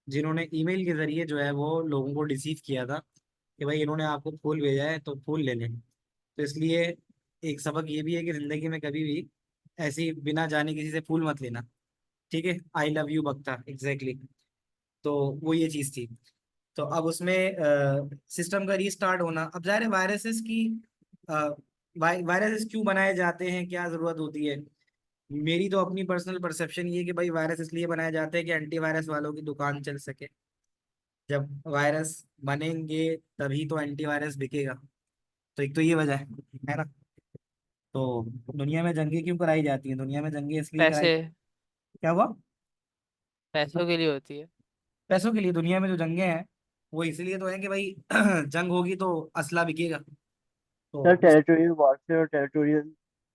जिन्होंने ईमेल के जरिए जो है वो लोगों को डिसीव किया था कि भाई इन्होंने आपको फूल भेजा है तो फूल ले लें। तो इसलिए एक सबक ये भी है कि जिंदगी में कभी भी ऐसी बिना जाने किसी से फूल मत लेना। ठीक है, आई लव यू बकता, एग्जैक्टली। तो वो ये चीज थी। तो अब उसमें सिस्टम का रीस्टार्ट होना, अब जाहिर है वायरसेस की वायरसेस क्यों बनाए जाते हैं, क्या जरूरत होती है? मेरी तो अपनी पर्सनल परसेप्शन ये है कि भाई वायरस इसलिए बनाए जाते हैं कि एंटीवायरस वालों की दुकान चल सके। जब वायरस बनेंगे तभी तो एंटीवायरस बिकेगा। तो एक तो ये वजह है ना। तो दुनिया में जंगें क्यों कराई जाती हैं? दुनिया में जंगें इसलिए कराई, पैसे। क्या हुआ? पैसों के लिए होती है। पैसों के लिए दुनिया में जो जंगें हैं वो इसलिए तो है कि भाई जंग होगी तो असला बिकेगा। तो सर टेरिटोरियल वॉरफेयर और टेरिटोरियल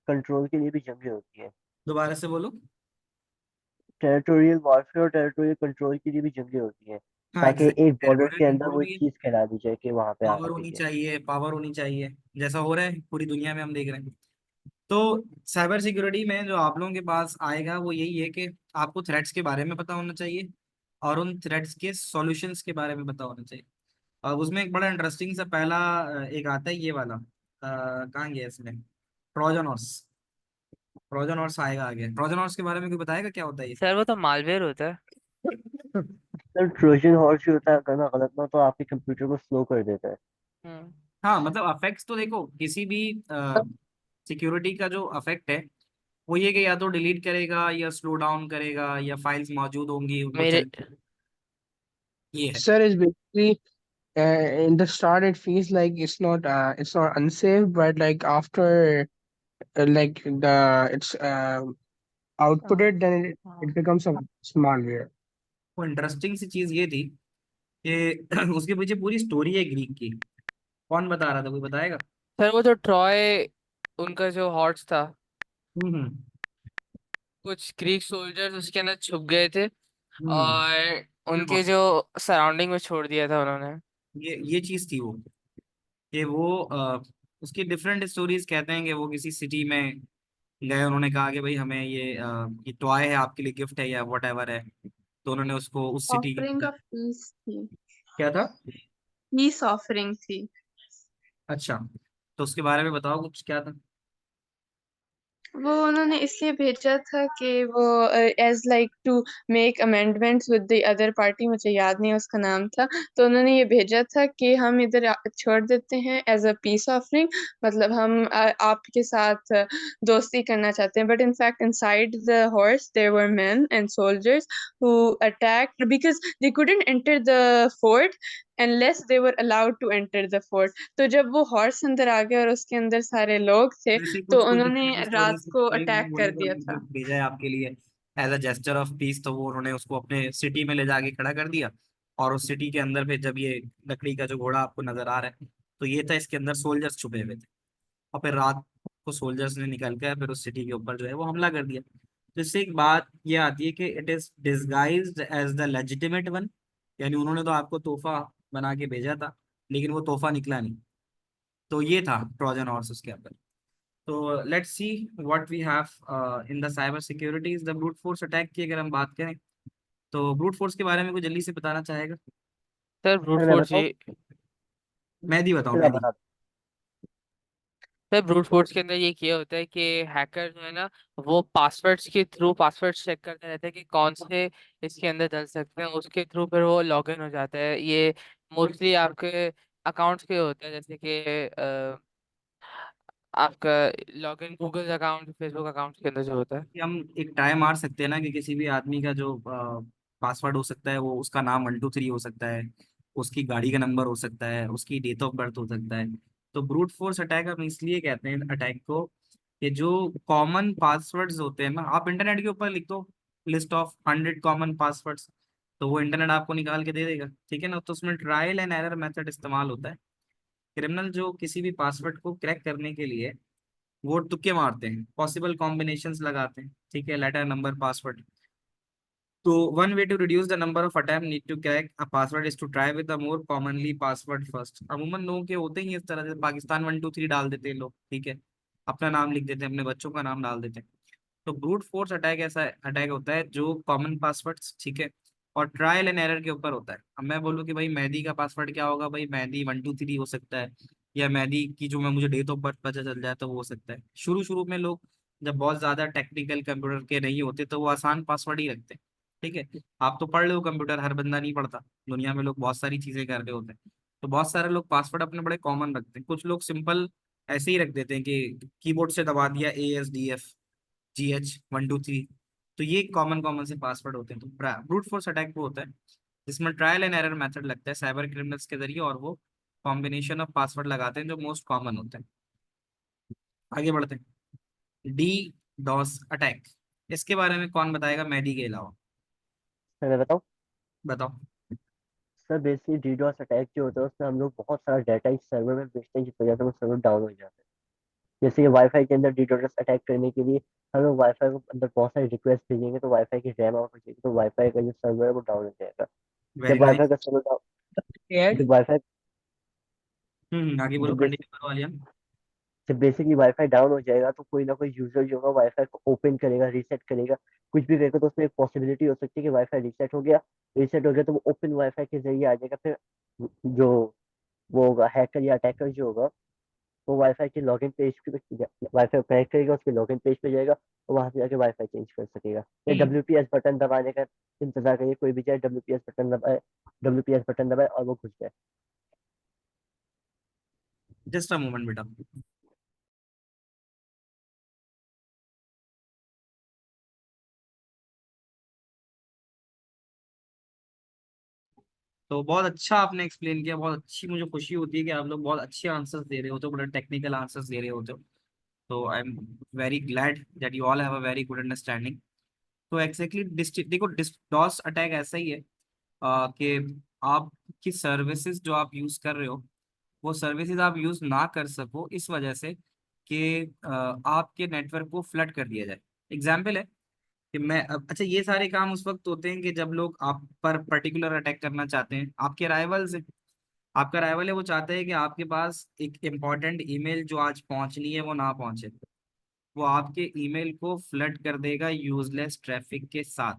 कंट्रोल के लिए भी जंगें होती हैं। दोबारा से बोलो। टेरिटोरियल वॉरफेयर और टेरिटोरियल कंट्रोल के लिए भी जंगें होती हैं, हाँ ताकि एग्जैक्टली, एक बॉर्डर टेरिटोरियल के अंदर कंट्रोल वो एक भी, चीज फैला दी जाए कि वहां पे पावर आके होनी टिके। चाहिए, पावर होनी चाहिए, जैसा हो रहा है पूरी दुनिया में हम देख रहे हैं। तो साइबर सिक्योरिटी में जो आप लोगों के पास आएगा वो यही है कि आपको थ्रेट्स के बारे में पता होना चाहिए, और उन थ्रेट्स के सॉल्यूशंस के बारे में पता होना चाहिए। और उसमें एक बड़ा इंटरेस्टिंग सा पहला एक आता है ये वाला, कहाँ गया इसमें, ट्रोजन हॉर्स। ट्रोजन हॉर्स आएगा आगे, ट्रोजन हॉर्स के बारे में कोई बताएगा क्या होता है ये? सर वो तो मालवेयर होता है। सर ट्रोजन हॉर्स जो होता है, अगर मैं गलत ना हो, तो आपके कंप्यूटर को स्लो कर देता है। हम्म। हाँ मतलब अफेक्ट्स तो देखो किसी भी सिक्योरिटी का जो अफेक्ट है वो ये कि या तो डिलीट करेगा या स्लो डाउन करेगा या फाइल्स मौजूद होंगी वो मेरे। चल, ये है। Sir, is basically in the start it feels like it's not unsafe, but like after like the it's outputted, then it becomes a malware. वो इंटरेस्टिंग सी चीज ये थी कि उसके पीछे पूरी स्टोरी है ग्रीक की। कौन बता रहा था, कोई बताएगा? सर वो जो ट्रॉय, उनका जो हॉर्स था। हम्म। कुछ ग्रीक सोल्जर्स उसके अंदर छुप गए थे हम्म। और उनके जो सराउंडिंग में छोड़ दिया था उन्होंने। ये चीज थी वो, कि वो उसकी डिफरेंट स्टोरीज कहते हैं कि वो किसी सिटी में गए, उन्होंने कहा कि भाई हमें ये टॉय है आपके लिए, गिफ्ट है या वट एवर है, तो उन्होंने उसको उस सिटी के ऑफरिंग अंदर। ऑफ पीस थी, क्या था? पीस ऑफरिंग थी। अच्छा, तो उसके बारे में बताओ कुछ, क्या था? वो उन्होंने इसलिए भेजा था कि वो as like to make amendments with the other party, मुझे याद नहीं उसका नाम था, तो उन्होंने ये भेजा था कि हम इधर छोड़ देते हैं एज अ पीस ऑफरिंग, मतलब हम आपके साथ दोस्ती करना चाहते हैं। But in fact inside the horse there were men and soldiers who attacked because they couldn't enter the fort unless they were allowed to enter the fort। तो जब वो हॉर्स अंदर आ गया और उसके अंदर सारे लोग थे, जैसे तो कुछ कुछ उन्होंने डिफरेंट रात स्टोरीज को भाई, मैंने अटैक बोला कर तो दिया हमने था। गिफ्ट भेजा है आपके लिए as a gesture of peace, तो वो उन्होंने उसको अपने सिटी में ले जाके खड़ा कर दिया। और उस सिटी के अंदर फिर जब ये लकड़ी का जो घोड़ा आपको नजर आ रहा है, तो ये था, इसके अंदर सोल्जर्स छुपे हुए थे। और फिर रात को सोल्जर्स ने निकल कर फिर उस सिटी के ऊपर जो है वो हमला कर दिया। तो इससे एक बात ये आती है कि it is disguised as the legitimate one, यानी उन्होंने तो आपको तोहफा बना के भेजा था, लेकिन वो तोहफा निकला नहीं। तो ये था ट्रोजन हॉर्स उसके अंदर। तो let's see what we have in the cyber security is the brute force attack की अगर हम बात करें, तो ब्रूट फोर्स के बारे में कुछ जल्दी से बताना चाहेगा? सर ब्रूट सर मैं फोर्स बताऊँ? ये मेहदी बताओ, सर आप मेहदी। बता सर ब्रूट फोर्स के अंदर ये किया होता है कि हैकर जो है ना, वो पासवर्ड्स के थ्रू पासवर्ड चेक करते रहते हैं कि कौन से इसके अंदर डल सकते हैं, उसके थ्रू फिर वो लॉग इन हो जाता है। ये मोस्टली आपके अकाउंट्स के होते हैं, जैसे कि आपका log in Google account, Facebook account के अंदर जो होता है। कि हम एक ट्राई मार सकते हैं ना कि किसी भी आदमी का जो पासवर्ड हो सकता है, वो उसका नाम 123 हो सकता है, उसकी गाड़ी का नंबर हो सकता है, उसकी डेट ऑफ बर्थ हो सकता है। तो ब्रूट फोर्स अटैक हम इसलिए कहते हैं अटैक को, कि जो कॉमन पासवर्ड्स होते हैं ना, आप इंटरनेट के ऊपर लिख दो लिस्ट ऑफ 100 कॉमन पासवर्ड्स, तो वो इंटरनेट आपको निकाल के दे देगा, ठीक है ना। तो उसमें ट्रायल एंड एरर मेथड इस्तेमाल होता है। क्रिमिनल जो किसी भी पासवर्ड को क्रैक करने के लिए वो तुक्के मारते हैं, पॉसिबल कॉम्बिनेशंस लगाते हैं, ठीक है, लेटर नंबर पासवर्ड। तो one way to reduce the number of attempt need to crack a password is to try with the more commonly password first. अमूमन लोगों के होते ही इस तरह से, पाकिस्तान 123 डाल देते हैं लोग, ठीक है, अपना नाम लिख देते हैं, अपने बच्चों का नाम डाल देते हैं। तो ब्रूट फोर्स अटैक ऐसा अटैक होता है जो कॉमन पासवर्ड्स, ठीक है, और ट्रायल एंड एरर के ऊपर होता है। अब मैं बोलूँ कि भाई मेहदी का पासवर्ड क्या होगा, भाई मेहदी 123 हो सकता है, या मेहदी की जो मैं मुझे डेट ऑफ बर्थ पता चल जाए तो वो हो सकता है। शुरू शुरू में लोग जब बहुत ज्यादा टेक्निकल कंप्यूटर के नहीं होते तो वो आसान पासवर्ड ही रखते हैं, ठीक है। आप तो पढ़ लो कंप्यूटर, हर बंदा नहीं पढ़ता, दुनिया में लोग बहुत सारी चीजें कर रहे होते हैं। तो बहुत सारे लोग पासवर्ड अपने बड़े कॉमन रखते हैं, कुछ लोग सिंपल ऐसे ही रख देते हैं कि कीबोर्ड से दबा दिया ASDF GH 123। तो ये कॉमन कॉमन से पासवर्ड होते हैं। तो ब्रूट फोर्स अटैक वो होता है जिसमें ट्रायल एंड एरर मेथड लगता है साइबर क्रिमिनल्स के जरिए, और वो कॉम्बिनेशन ऑफ पासवर्ड लगाते हैं जो मोस्ट कॉमन होते हैं। आगे बढ़ते हैं, डी डॉस अटैक। इसके बारे में कौन बताएगा मेडी के अलावा? सर मैं बताऊँ? बताओ। सर बेसिकली डीडोस अटैक जो होता है उसमें हम लोग बहुत सारा डाटा इस सर्वर में भेजते हैं, जिस वजह से वो सर्वर डाउन हो जाता है। जैसे कि वाईफाई के अंदर डीडोस अटैक करने के लिए हम लोग वाईफाई को अंदर बहुत सारी रिक्वेस्ट भेजेंगे, तो वाईफाई की रैम आउट हो जाएगी, तो वाईफाई का जो सर्वर है वो डाउन हो जाएगा। वेरी जब वाईफाई नाइस। का सर्वर डाउन Scared? जब वाईफाई आगे बोलो, जब बेसिक कंटिन्यू करो आलियान। जब बेसिकली वाईफाई डाउन हो जाएगा तो कोई ना कोई यूजर जो होगा वाईफाई को ओपन करेगा, रीसेट करेगा, कुछ भी करेगा, तो उसमें एक पॉसिबिलिटी हो सकती है कि वाईफाई रीसेट हो गया तो वो ओपन वाईफाई के जरिए आ जाएगा। फिर जो वो होगा हैकर या अटैकर जो होगा, वो वाईफाई के लॉगिन पेज पे वाईफाई कनेक्ट करेगा, उसके लॉगिन पेज पे जाएगा और वहां से जाके वाईफाई चेंज कर सकेगा। या WPS बटन दबाने का इंतजार करिए, कोई भी जाए WPS बटन दबाए और वो घुस जाए। जस्ट अ मोमेंट बेटा। तो बहुत अच्छा आपने एक्सप्लेन किया, बहुत अच्छी, मुझे खुशी होती है कि आप लोग बहुत अच्छे आंसर्स दे रहे होते हो, बड़े टेक्निकल आंसर्स दे रहे होते हो। तो I am very glad that you all have a very good understanding. तो एग्जैक्टली देखो, डॉस अटैक ऐसा ही है कि आपकी सर्विसेज जो आप यूज कर रहे हो, वो सर्विसेज आप यूज ना कर सको इस वजह से कि आपके नेटवर्क को फ्लड कर दिया जाए। एग्जाम्पल है कि मैं अब अच्छा, ये सारे काम उस वक्त होते हैं कि जब लोग आप पर पर्टिकुलर अटैक करना चाहते हैं, आपके राइवल से। आपका राइवल है, वो चाहता है कि आपके पास एक इम्पॉर्टेंट ईमेल जो आज पहुंचनी है वो ना पहुंचे। वो आपके ईमेल को फ्लड कर देगा यूजलेस ट्रैफिक के साथ।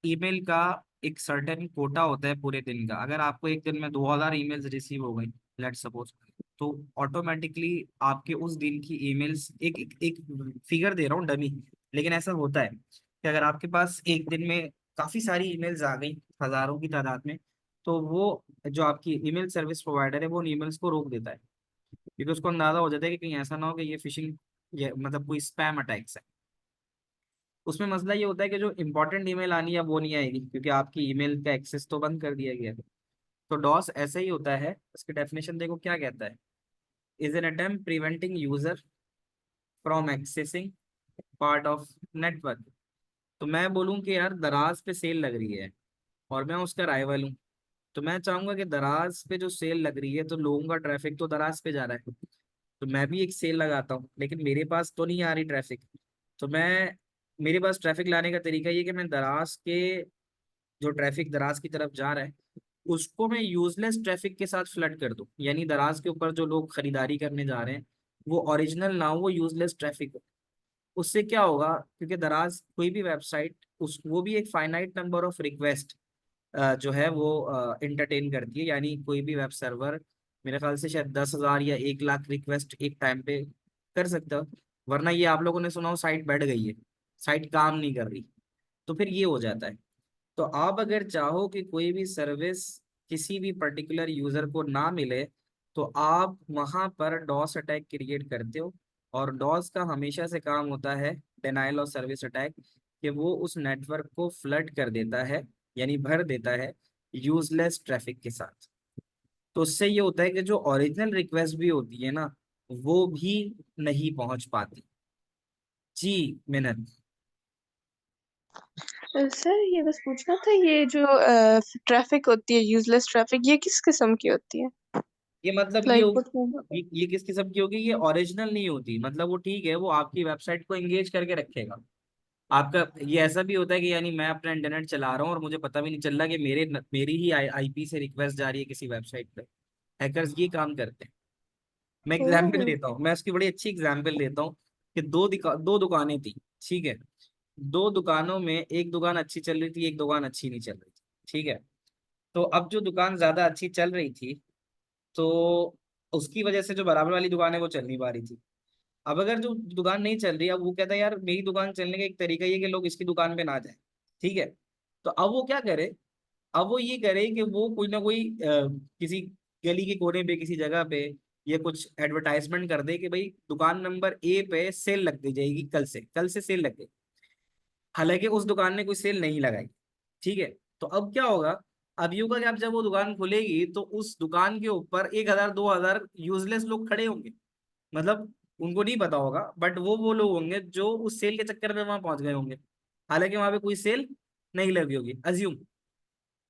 ईमेल का एक सर्टेन कोटा होता है पूरे दिन का। अगर आपको एक दिन में 2000 ईमेल्स रिसीव हो गई, लेट सपोज, तो ऑटोमेटिकली आपके उस दिन की ईमेल्स, एक फिगर दे रहा हूँ डमी, लेकिन ऐसा होता है कि अगर आपके पास एक दिन में काफी सारी ईमेल्स आ गई हजारों की तादाद में, तो वो जो आपकी ईमेल सर्विस प्रोवाइडर है वो उन ईमेल्स को रोक देता है, क्योंकि उसको अंदाजा हो जाता है कि कहीं ऐसा ना हो कि ये फिशिंग, ये मतलब कोई स्पैम अटैक्स है। उसमें मसला ये होता है कि जो इंपॉर्टेंट ईमेल आनी है वो नहीं आएगी, क्योंकि आपकी ईमेल का एक्सेस तो बंद कर दिया गया है। तो डॉस ऐसे ही होता है। इसकी डेफिनेशन देखो क्या कहता है। Is an attempt preventing user from accessing part of network. तो मैं बोलूँ कि यार दराज पे सेल लग रही है और मैं उसका राइवल हूँ, तो मैं चाहूंगा कि दराज पे जो सेल लग रही है तो लोगों का ट्रैफिक तो दराज पे जा रहा है, तो मैं भी एक सेल लगाता हूँ, लेकिन मेरे पास तो नहीं आ रही ट्रैफिक। तो मैं, मेरे पास ट्रैफिक लाने का तरीका ये कि मैं दराज के, जो ट्रैफिक दराज की तरफ जा रहा है उसको मैं यूजलेस ट्रैफिक के साथ फ्लड कर दूं। यानी दराज के ऊपर जो लोग खरीदारी करने जा रहे हैं वो ओरिजिनल ना हो, वो यूजलेस ट्रैफिक हो। उससे क्या होगा, क्योंकि दराज कोई भी वेबसाइट, उस वो भी एक फाइनाइट नंबर ऑफ रिक्वेस्ट जो है वो इंटरटेन करती है। यानी कोई भी वेब सर्वर मेरे ख्याल से शायद 10,000 या 1 लाख रिक्वेस्ट एक टाइम पे कर सकता है। वरना ये आप लोगों ने सुना हो साइट बैठ गई है, साइट काम नहीं कर रही, तो फिर ये हो जाता है। तो आप अगर चाहो कि कोई भी सर्विस किसी भी पर्टिकुलर यूजर को ना मिले, तो आप वहां पर डॉस अटैक क्रिएट करते हो। और डॉस का हमेशा से काम होता है डिनाइल ऑफ सर्विस अटैक, कि वो उस नेटवर्क को फ्लड कर देता है, यानी भर देता है यूजलेस ट्रैफिक के साथ। तो उससे ये होता है कि जो ओरिजिनल रिक्वेस्ट भी होती है ना, वो भी नहीं पहुंच पाती। जी मेहनत। सर ये बस पूछना था, ये जो ट्रैफिक होती है, यूजलेस ट्रैफिक, ये किस किस्म की होती है? ये मतलब ये लाइक ये किस किस्म की होगी, ये ओरिजिनल नहीं होती। मतलब वो ठीक है, वो आपकी वेबसाइट को एंगेज करके रखेगा आपका। ये ऐसा भी होता है कि यानी मैं अपना इंटरनेट चला रहा हूँ और मुझे पता भी नहीं चल रहा कि मेरी ही आईपी से रिक्वेस्ट जा रही है किसी वेबसाइट पे। हैकर्स ये काम करते हैं। मैं एग्जाम्पल ओह। देता हूँ, मैं उसकी बड़ी अच्छी एग्जाम्पल देता हूँ कि दो दुकानें थी, ठीक है। दो दुकानों में एक दुकान अच्छी चल रही थी, एक दुकान अच्छी नहीं चल रही थी, ठीक है। तो अब जो दुकान ज्यादा अच्छी चल रही थी, तो उसकी वजह से जो बराबर वाली दुकान है वो चल नहीं पा रही थी। अब अगर जो दुकान नहीं चल रही, अब वो कहता है यार मेरी दुकान चलने का एक तरीका ये है कि लोग इसकी दुकान पे ना जाए, ठीक है। तो अब वो क्या करे, अब वो ये करे कि वो कोई ना कोई किसी गली के कोने पे किसी जगह पे ये कुछ एडवर्टाइजमेंट कर दे कि भाई दुकान नंबर ए पे सेल लग दी जाएगी, कल से सेल लग गई। हालांकि उस दुकान ने कोई सेल नहीं लगाई, ठीक है। तो अब क्या होगा, अब ये होगा कि अब जब वो दुकान खुलेगी तो उस दुकान के ऊपर 1,000 2,000 यूजलेस लोग खड़े होंगे। मतलब उनको नहीं पता होगा, बट वो लोग होंगे जो उस सेल के चक्कर में वहां पहुंच गए होंगे, हालांकि वहां पे कोई सेल नहीं लगी होगी, अज्यूम,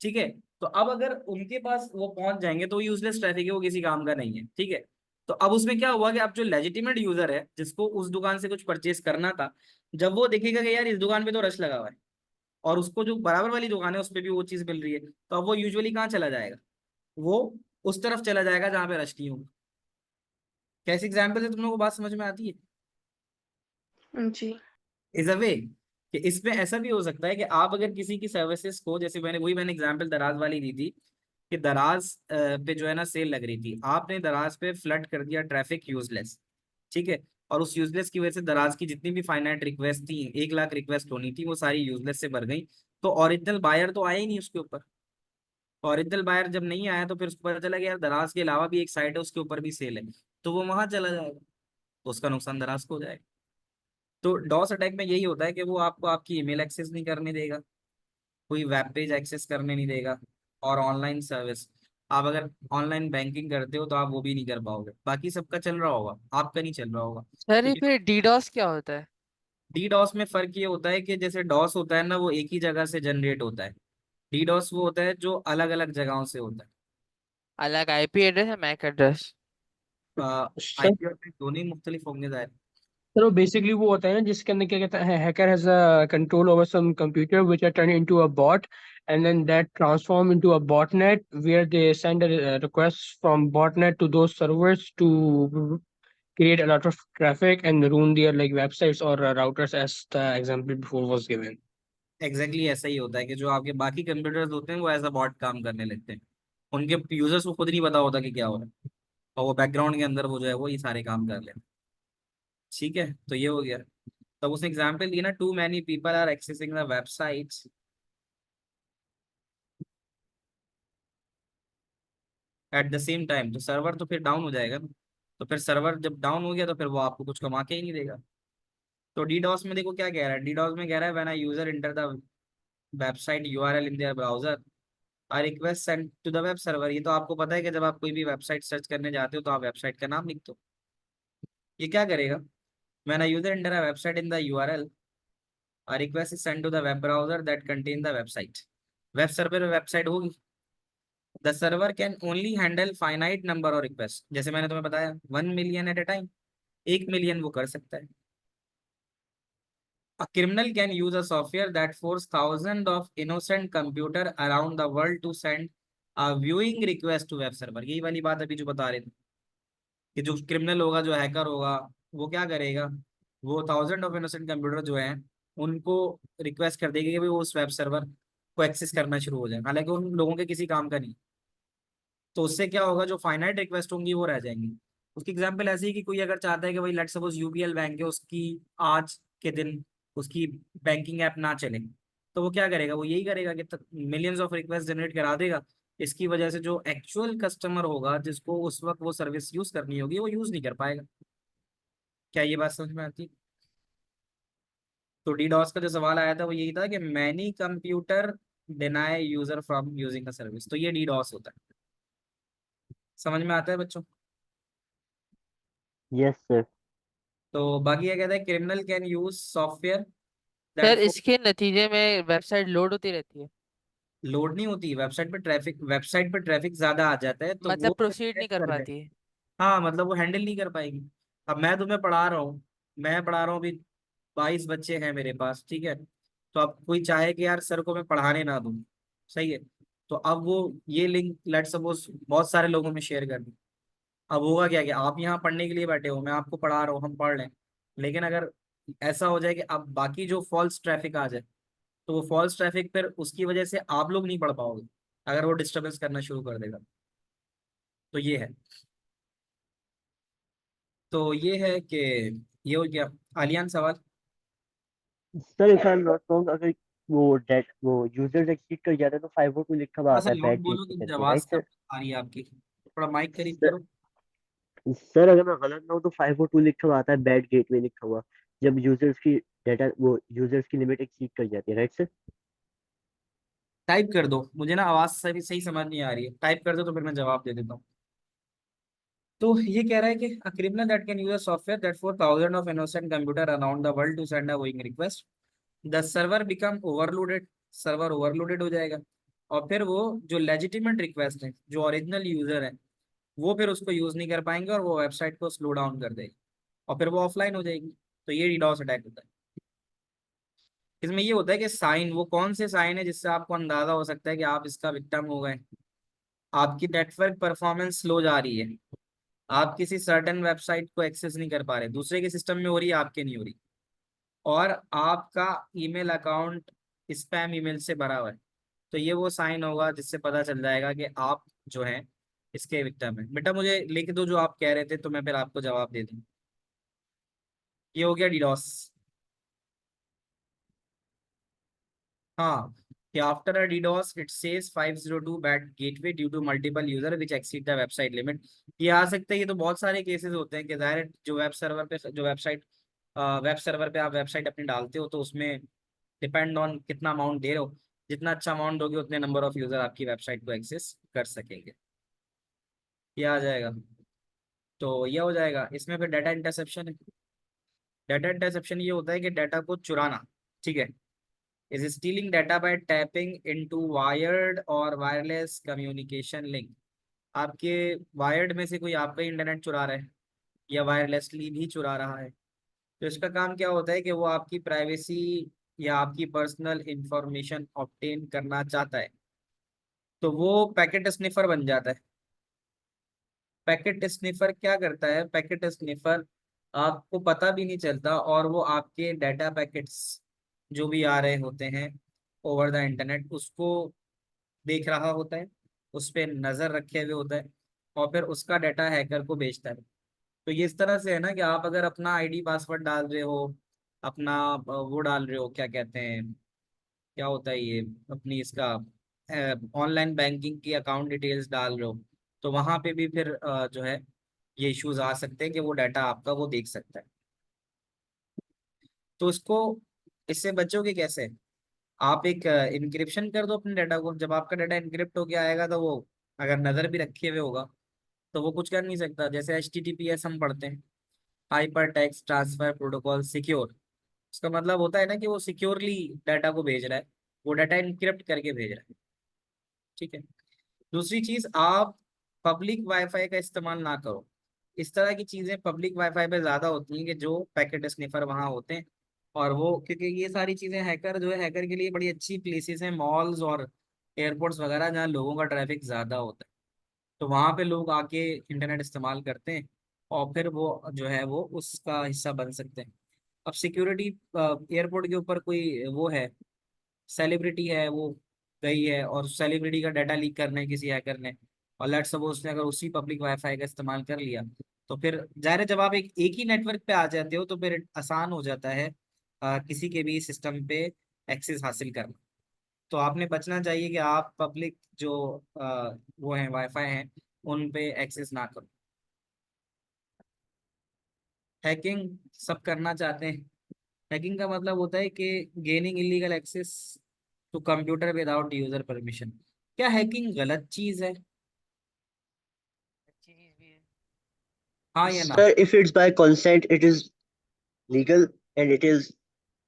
ठीक है। तो अब अगर उनके पास वो पहुंच जाएंगे तो यूजलेस ट्रैफिक है, वो किसी काम का नहीं है, ठीक है। तो अब उसमें क्या हुआ कि अब जो लेजिटिमेट यूजर है जिसको उस दुकान से कुछ परचेस करना था, जब वो देखेगा कि यार इस दुकान पे तो रश लगा हुआ है और उसको जो बराबर वाली दुकान है उस पे भी वो चीज मिल रही है, तो अब वो यूजुअली कहाँ चला जाएगा, वो उस तरफ चला जाएगा जहां पे रश नहीं होगा। कैसे एग्जाम्पल है, तुम लोगों को बात समझ में आती है? जी। इज अ वे कि इसमें ऐसा भी हो सकता है कि आप अगर किसी की सर्विसेज को, जैसे मैंने एग्जांपल दराज वाली दी थी कि दराज पे जो है ना सेल लग रही थी, आपने दराज पे फ्लड कर दिया ट्रैफिक यूजलेस, ठीक है। और उस यूजलेस की वजह से दराज की जितनी भी फाइनाइट रिक्वेस्ट थी, 1 लाख रिक्वेस्ट होनी थी, वो सारी यूजलेस से भर गई। तो ओरिजिनल बायर तो आया ही नहीं उसके ऊपर। ओरिजिनल बायर जब नहीं आया तो फिर उसको पता चला कि यार दराज के अलावा भी एक साइट है उसके ऊपर भी सेल है, तो वो वहां चला जाएगा, तो उसका नुकसान दराज को हो जाएगा। तो डॉस अटैक में यही होता है कि वो आपको आपकी ईमेल एक्सेस नहीं करने देगा, कोई वेब पेज एक्सेस करने नहीं देगा, और ऑनलाइन सर्विस, आप अगर ऑनलाइन बैंकिंग करते हो तो आप वो भी नहीं कर पाओगे। बाकी सबका चल रहा होगा, आपका नहीं चल रहा होगा। सर ये क्योंकि फिर डीडॉस क्या होता है? डी डॉस में फर्क ये होता है कि जैसे डॉस होता है ना, वो एक ही जगह से जनरेट होता है। डी डॉस वो होता है जो अलग अलग जगहों से होता अलग आईपी एड्रेस है, मैक एड्रेस? है। सर आईपी और दोनों ही मुख्तलिफ होंगे जाहिर। तो बेसिकली वो होता है ना जिसके अंदर क्या कहता है, hacker has a control over some computer which are turn into a bot and then that transform into a botnet where they send a request from botnet to those servers टू create a lot of traffic and ruin their like websites or routers as the example before was given. Exactly ऐसा ही होता है कि जो आपके बाकी computers होते हैं वो एज अ बॉट काम करने लगते हैं। उनके यूजर्स को खुद नहीं पता होता कि क्या हो रहा है, और वो बैकग्राउंड के अंदर वो जो है वो ये सारे काम कर लेते हैं। ठीक है, तो ये हो गया। तब उसने एग्जाम्पल दिया ना, too many people are accessing the websites at the same time, तो सर्वर तो फिर डाउन हो जाएगा ना। तो फिर सर्वर जब डाउन हो गया तो फिर वो आपको कुछ कमा के ही नहीं देगा। तो डीडॉस में देखो क्या कह रहा है, डीडॉस में कह रहा है when a user enter the website URL in their browser a request send to the web server. ये तो आपको पता है कि जब आप कोई भी वेबसाइट सर्च करने जाते हो तो आप वेबसाइट का नाम लिखते हो। ये क्या करेगा, when a user enter a website in the URL a request is sent to the web browser that contain the website। Web server पे वेबसाइट होगी। The server can only handle finite number और request, जैसे मैंने तुम्हें बताया 1 million at a time, 1 million वो कर सकता है। A criminal can use a software that force thousands of innocent computer around the world to send a viewing request to web server। यही वाली बात अभी जो बता रहे थे कि जो क्रिमिनल होगा, जो हैकर होगा, वो क्या करेगा, वो थाउजेंड ऑफ इनोसेंट कंप्यूटर जो हैं उनको रिक्वेस्ट कर देगी कि भाई वो उस वेब सर्वर को एक्सेस करना शुरू हो जाए, हालांकि उन लोगों के किसी काम का नहीं। तो उससे क्या होगा, जो फाइनाइट रिक्वेस्ट होंगी वो रह जाएंगी। उसकी एग्जांपल ऐसी है कि कोई अगर चाहता है कि भाई लेट सपोज यूबीएल बैंक है, उसकी आज के दिन उसकी बैंकिंग ऐप ना चले, तो वो क्या करेगा, वो यही करेगा कि मिलियंस ऑफ रिक्वेस्ट जनरेट करा देगा। इसकी वजह से जो एक्चुअल कस्टमर होगा जिसको उस वक्त वो सर्विस यूज करनी होगी वो यूज नहीं कर पाएगा। क्या ये बात समझ में आती है? तो डीडॉस का जो सवाल आया था वो यही था कि many computer deny user from using the service, तो ये डीडॉस होता है। समझ में आता है बच्चों? Yes sir. तो बाकी क्या कहता है, criminal can use software sir that इसके नतीजे में वेबसाइट लोड होती रहती है, लोड नहीं होती वेबसाइट पे ट्रैफिक ज्यादा आ जाता है तो वो मतलब प्रोसीड चेक नहीं कर कर ले। पाती है। हाँ मतलब वो हैंडल नहीं कर पाएगी। अब मैं तुम्हें पढ़ा रहा हूँ, मैं पढ़ा रहा हूँ अभी, 22 बच्चे हैं मेरे पास, ठीक है। तो अब कोई चाहे कि यार सर को मैं पढ़ाने ना दूँ, सही है, तो अब वो ये लिंक लेट सपोज बहुत सारे लोगों में शेयर कर दी। अब होगा क्या कि आप यहाँ पढ़ने के लिए बैठे हो, मैं आपको पढ़ा रहा हूँ, हम पढ़ लें, लेकिन अगर ऐसा हो जाए कि अब बाकी जो फॉल्स ट्रैफिक आ जाए, तो वो फॉल्स ट्रैफिक पर उसकी वजह से आप लोग नहीं पढ़ पाओगे, अगर वो डिस्टर्बेंस करना शुरू कर देगा। तो ये है, तो ये है कि ये हो गया। आलियान सवाल। Sir if I am not wrong, अगर वो यूजर्स एक्सीड कर जाते हैं तो 502 लिखा हुआ थोड़ा सा आता है लाउड बैड बोलो गेटवे कि करके, आवाज राइट कम सर? आ रही है आपकी, थोड़ा माइक करीब सर, करो। सर अगर मैं गलत ना हूँ तो 502 लिखा हुआ आता है बैड गेटवे लिखा हुआ, जब यूजर्स की डाटा वो यूजर्स की लिमिट एक्सीड कर जाती है, राइट सर? टाइप कर दो, मुझे ना आवाज सही सही समझ नहीं आ रही है, टाइप कर दो तो फिर मैं जवाब दे देता हूँ। तो ये कह रहा है कि a criminal that can use a software that for thousands of innocent computer around the world to send a going request, the server become overloaded, server overloaded हो जाएगा। और फिर वो जो लेजिटिमेट रिक्वेस्ट है, जो ओरिजिनल यूजर है, वो फिर उसको यूज नहीं कर पाएंगे और वो वेबसाइट को स्लो डाउन कर देगी और फिर वो ऑफलाइन हो जाएगी। तो ये डीडोस अटैक होता है। इसमें ये होता है कि साइन, वो कौन से साइन है जिससे आपको अंदाजा हो सकता है कि आप इसका विक्टिम हो गए। आपकी नेटवर्क परफॉर्मेंस स्लो जा रही है, आप किसी सर्टेन वेबसाइट को एक्सेस नहीं कर पा रहे, दूसरे के सिस्टम में हो रही है, आपके नहीं हो रही, और आपका ईमेल अकाउंट स्पैम ईमेल से भरा हुआ है। तो ये वो साइन होगा जिससे पता चल जाएगा कि आप जो हैं इसके विक्टिम है। बेटा मुझे लिख दो जो आप कह रहे थे, तो मैं फिर आपको जवाब दे दूँ। ये हो गया डीडोस। हाँ, कि after a DDoS it says 502 bad gateway due to multiple user which exceed the website limit। ये आ सकते हैं, ये तो बहुत सारे केसेस होते हैं कि जाहिर है जो वेब सर्वर पे आप वेबसाइट अपनी डालते हो तो उसमें डिपेंड ऑन कितना अमाउंट दे रहे हो, जितना अच्छा अमाउंट दोगे उतने नंबर ऑफ यूजर आपकी वेबसाइट को एक्सेस कर सकेंगे। ये आ जाएगा, तो ये हो जाएगा। इसमें फिर डाटा इंटरसेप्शन है। डाटा इंटरसेप्शन ये होता है कि डाटा को चुराना, ठीक है, is stealing data by tapping into wired और वायरलेस कम्युनिकेशन लिंक। आपके वायर्ड में से कोई आपका इंटरनेट चुरा रहा है या वायरलेसली भी चुरा रहा है, तो इसका काम क्या होता है कि वो आपकी प्राइवेसी या आपकी पर्सनल इंफॉर्मेशन ऑब्टेन करना चाहता है, तो वो पैकेट स्निफर बन जाता है। पैकेट स्निफर क्या करता है? पैकेट स्निफर आपको पता भी नहीं चलता और वो आपके डाटा पैकेट्स जो भी आ रहे होते हैं ओवर द इंटरनेट उसको देख रहा होता है, उस पर नजर रखे हुए होता है और फिर उसका डाटा हैकर को भेजता है। तो ये इस तरह से है ना कि आप अगर अपना आईडी पासवर्ड डाल रहे हो, अपना वो डाल रहे हो, क्या कहते हैं, क्या होता है ये, अपनी इसका ऑनलाइन बैंकिंग की अकाउंट डिटेल्स डाल रहे हो, तो वहां पे भी फिर जो है ये इश्यूज आ सकते हैं कि वो डाटा आपका वो देख सकता है। तो इसको, इससे बचोगे कैसे? आप एक इनक्रिप्शन कर दो अपने डाटा को। जब आपका डाटा इनक्रिप्ट होके आएगा तो वो अगर नजर भी रखे हुए होगा तो वो कुछ कर नहीं सकता। जैसे HTTPS हम पढ़ते हैं, hyper text transfer protocol secure, उसका मतलब होता है ना कि वो सिक्योरली डाटा को भेज रहा है, वो डाटा इनक्रिप्ट करके भेज रहा है। ठीक है। दूसरी चीज, आप पब्लिक वाईफाई का इस्तेमाल ना करो। इस तरह की चीजें पब्लिक वाईफाई पे ज्यादा होती हैं कि जो पैकेट स्निफर वहां होते हैं, और वो क्योंकि ये सारी चीजें हैकर जो है, हैकर के लिए बड़ी अच्छी प्लेसेस हैं मॉल्स और एयरपोर्ट्स वगैरह जहाँ लोगों का ट्रैफिक ज्यादा होता है, तो वहां पे लोग आके इंटरनेट इस्तेमाल करते हैं और फिर वो जो है वो उसका हिस्सा बन सकते हैं। अब सिक्योरिटी, एयरपोर्ट के ऊपर कोई वो है, सेलिब्रिटी है, वो गई है और सेलिब्रिटी का डाटा लीक करना है किसी हैकर ने, और लेट्स सपोज उसने अगर उसी पब्लिक वाईफाई का इस्तेमाल कर लिया, तो फिर जाहिर है जब आप एक ही नेटवर्क पे आ जाते हो तो फिर आसान हो जाता है किसी के भी सिस्टम पे एक्सेस हासिल करना। तो आपने बचना चाहिए कि आप पब्लिक जो वो हैं वाईफाई हैं उन पे एक्सेस ना करो। हैकिंग सब करना चाहते हैं। हैकिंग का मतलब होता है कि gaining illegal access to computer without user permission. क्या हैकिंग गलत चीज है? अच्छी चीज भी है। हाँ या ना? Sir, if it's by consent, it is legal and it is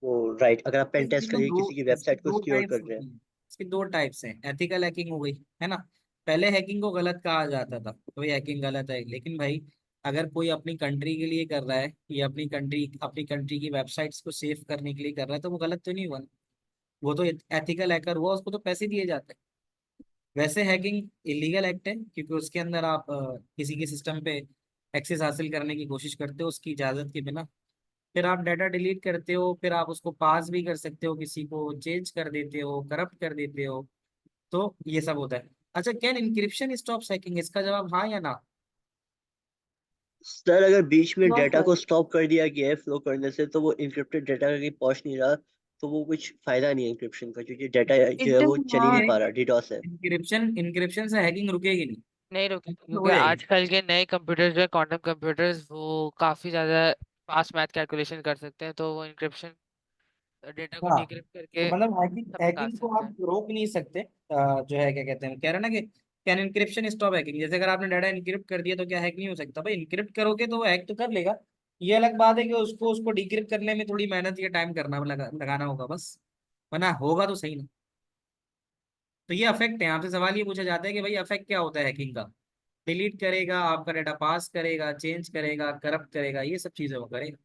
वो राइट। अगर आप पेन टेस्ट करिए किसी की इसकी वेबसाइट को दो सिक्योर टाइप्स कर रहे हैं। होती हैं। इसकी दो टाइप्स हैं। एथिकल हैकिंग हो गई, है ना, पहले हैकिंग को गलत कहा जाता था तो ये हैकिंग गलत है, लेकिन भाई अगर कोई अपनी कंट्री के लिए कर रहा है या अपनी कंट्री की वेबसाइट्स को सेव करने के लिए कर रहा है तो वो गलत तो नहीं हुआ ना? वो तो एथिकल हैकर हुआ, उसको तो पैसे दिए जाते हैं। वैसे हैकिंग इलीगल एक्ट है क्योंकि उसके अंदर आप किसी के सिस्टम पे एक्सेस हासिल करने की कोशिश करते हो उसकी इजाजत के बिना, फिर आप डाटा डिलीट करते हो, फिर आप उसको पास भी कर सकते हो, किसी को चेंज कर देते हो, करप्ट कर देते हो, तो ये सब होता है। अच्छा, कैन इंक्रिप्शन स्टॉप हैकिंग? इसका जवाब हाँ या ना? सर, अगर बीच में नो डाटा सर। को स्टॉप कर दिया गया है फ्लो करने से, तो वो इंक्रिप्टेड डाटा कहीं पहुंच नहीं रहा, तो वो कुछ फायदा नहीं है इंक्रिप्शन का, क्योंकि डाटा जो इट है डज वो चल ही नहीं नॉट। पा रहा, डिडॉस है। इंक्रिप्शन से हैकिंग रुकेगी नहीं, नहीं रुकेगा हो क्योंकि जाएगी। आजकल के नए कंप्यूटर्स जो है क्वांटम कंप्यूटर्स वो काफी ज्यादा फास्ट मैथ कैलकुलेशन कर सकते हैं, तो वो इंक्रिप्शन डेटा को हाँ, डिक्रिप्ट तो करके मतलब हैकिंग सब निकाल हैकिंग को सकते आप हैं। रोक नहीं सकते। जो है क्या कहते हैं, कह रहे हैं ना कि कैन इंक्रिप्शन स्टॉप हैकिंग, जैसे अगर आपने डाटा इंक्रिप्ट कर दिया तो क्या हैक नहीं हो सकता? भाई इंक्रिप्ट करोगे तो वो हैक तो कर लेगा, ये अलग बात है कि उसको उसको डिक्रिप्ट करने में थोड़ी मेहनत या टाइम लगाना होगा बस, वरना होगा तो सही ना। तो ये अफेक्ट है। आपसे सवाल ये पूछा जाता है कि भाई अफेक्ट क्या होता है हैकिंग का? डिलीट करेगा, आपका डाटा पास करेगा, चेंज करेगा, करप्ट करेगा, ये सब चीजें वो करेगा।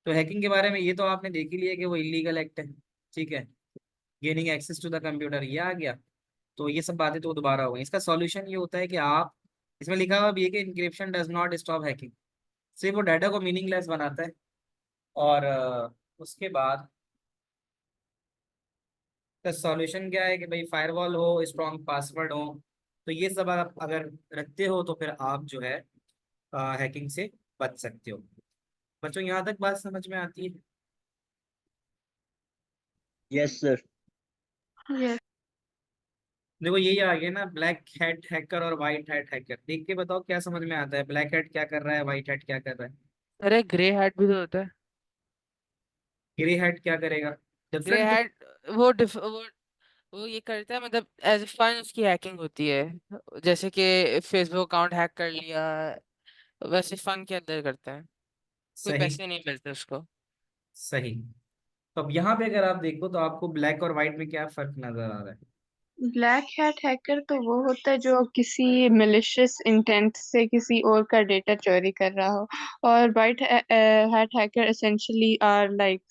तो हैकिंग के बारे में ये तो आपने देख ही लिया कि वो इलीगल एक्ट है। ठीक है। Gaining access to the computer ये आ गया। तो ये सब बातें तो दोबारा हो गई। इसका सॉल्यूशन ये होता है कि आप, इसमें लिखा हुआ भी है कि encryption does not stop hacking, सिर्फ वो डाटा को मीनिंगलेस बनाता है। और उसके बाद का सॉल्यूशन क्या है कि भाई फायरवॉल हो, स्ट्रॉन्ग पासवर्ड हो, तो ये सब आप अगर रखते हो तो फिर आप जो है हैकिंग से बच सकते हो। बच्चों यहाँ तक बात समझ में आती है? Yes sir. यस। देखो यही आ गया ना, ब्लैक हैट हैकर और वाइट हैट हैकर। देख के बताओ क्या समझ में आता है, ब्लैक हैट क्या कर रहा है, व्हाइट हैट क्या कर रहा है? अरे ग्रे हैट भी तो होता है। ग्रे हैट क्या करेगा? Grey different. हैट वो ये करता है, मतलब एज फन उसकी हैकिंग होती है, जैसे कि फेसबुक अकाउंट हैक कर लिया, वैसे फन के अंदर करता है, कोई सही। पैसे नहीं मिलते उसको। सही। तो अब यहाँ पे अगर आप देखो तो आपको ब्लैक और व्हाइट में क्या फर्क नजर आ रहा है? ब्लैक हैट हैकर तो वो होता है जो किसी malicious इंटेंट से किसी और का डेटा चोरी कर रहा हो, और white hat hacker essentially are like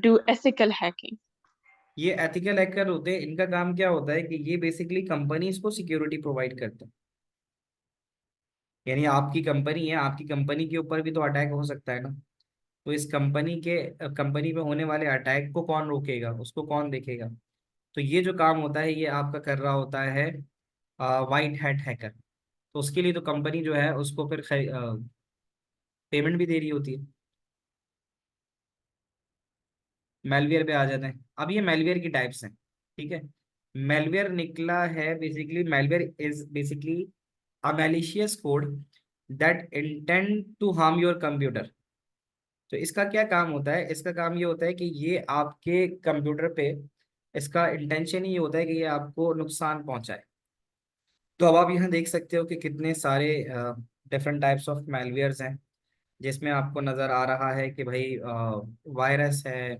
do ethical hacking. ये एथिकल हैकर होते हैं, इनका काम क्या होता है कि ये बेसिकली कंपनीज को सिक्योरिटी प्रोवाइड करते हैं। यानी आपकी कंपनी है, आपकी कंपनी के ऊपर भी तो अटैक हो सकता है ना। तो इस कंपनी पे होने वाले अटैक को कौन रोकेगा, उसको कौन देखेगा। तो ये जो काम होता है ये आपका कर रहा होता है वाइट हैट हैकर। तो उसके लिए तो कंपनी जो है उसको फिर पेमेंट भी दे रही होती है। मेलवेयर पे आ जाते हैं। अब ये मेलवेयर की टाइप्स हैं, ठीक है। मेलवेयर निकला है basically, malware is basically a malicious code that intend to harm your computer. तो इसका क्या काम होता है, इसका काम ये होता है कि ये आपके कंप्यूटर पे, इसका इंटेंशन ही ये होता है कि ये आपको नुकसान पहुंचाए। तो अब आप यहाँ देख सकते हो कि कितने सारे डिफरेंट टाइप्स ऑफ मेलवेयर्स हैं, जिसमें आपको नज़र आ रहा है कि भाई वायरस है,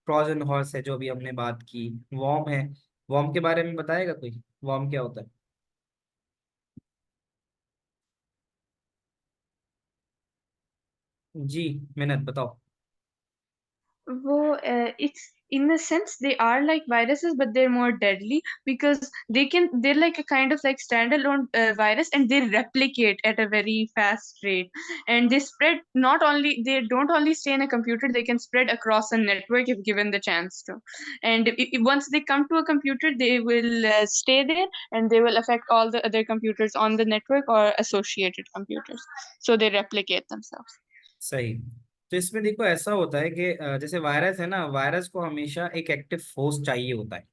ट्रोजन हॉर्स है जो अभी हमने बात की, वॉर्म है। वॉर्म के बारे में बताएगा कोई, वॉर्म क्या होता है? जी, मिन्नत बताओ। It's in a sense they are like viruses, but they're more deadly because they're like a kind of like standalone virus, and they replicate at a very fast rate, and they spread. Not only they don't only stay in a computer, they can spread across a network if given the chance to. And once they come to a computer, they will stay there, and they will affect all the other computers on the network or associated computers. So they replicate themselves. सही। तो इसमें देखो ऐसा होता है कि जैसे virus है ना, वायरस को हमेशा एक एक्टिव होस्ट चाहिए होता है।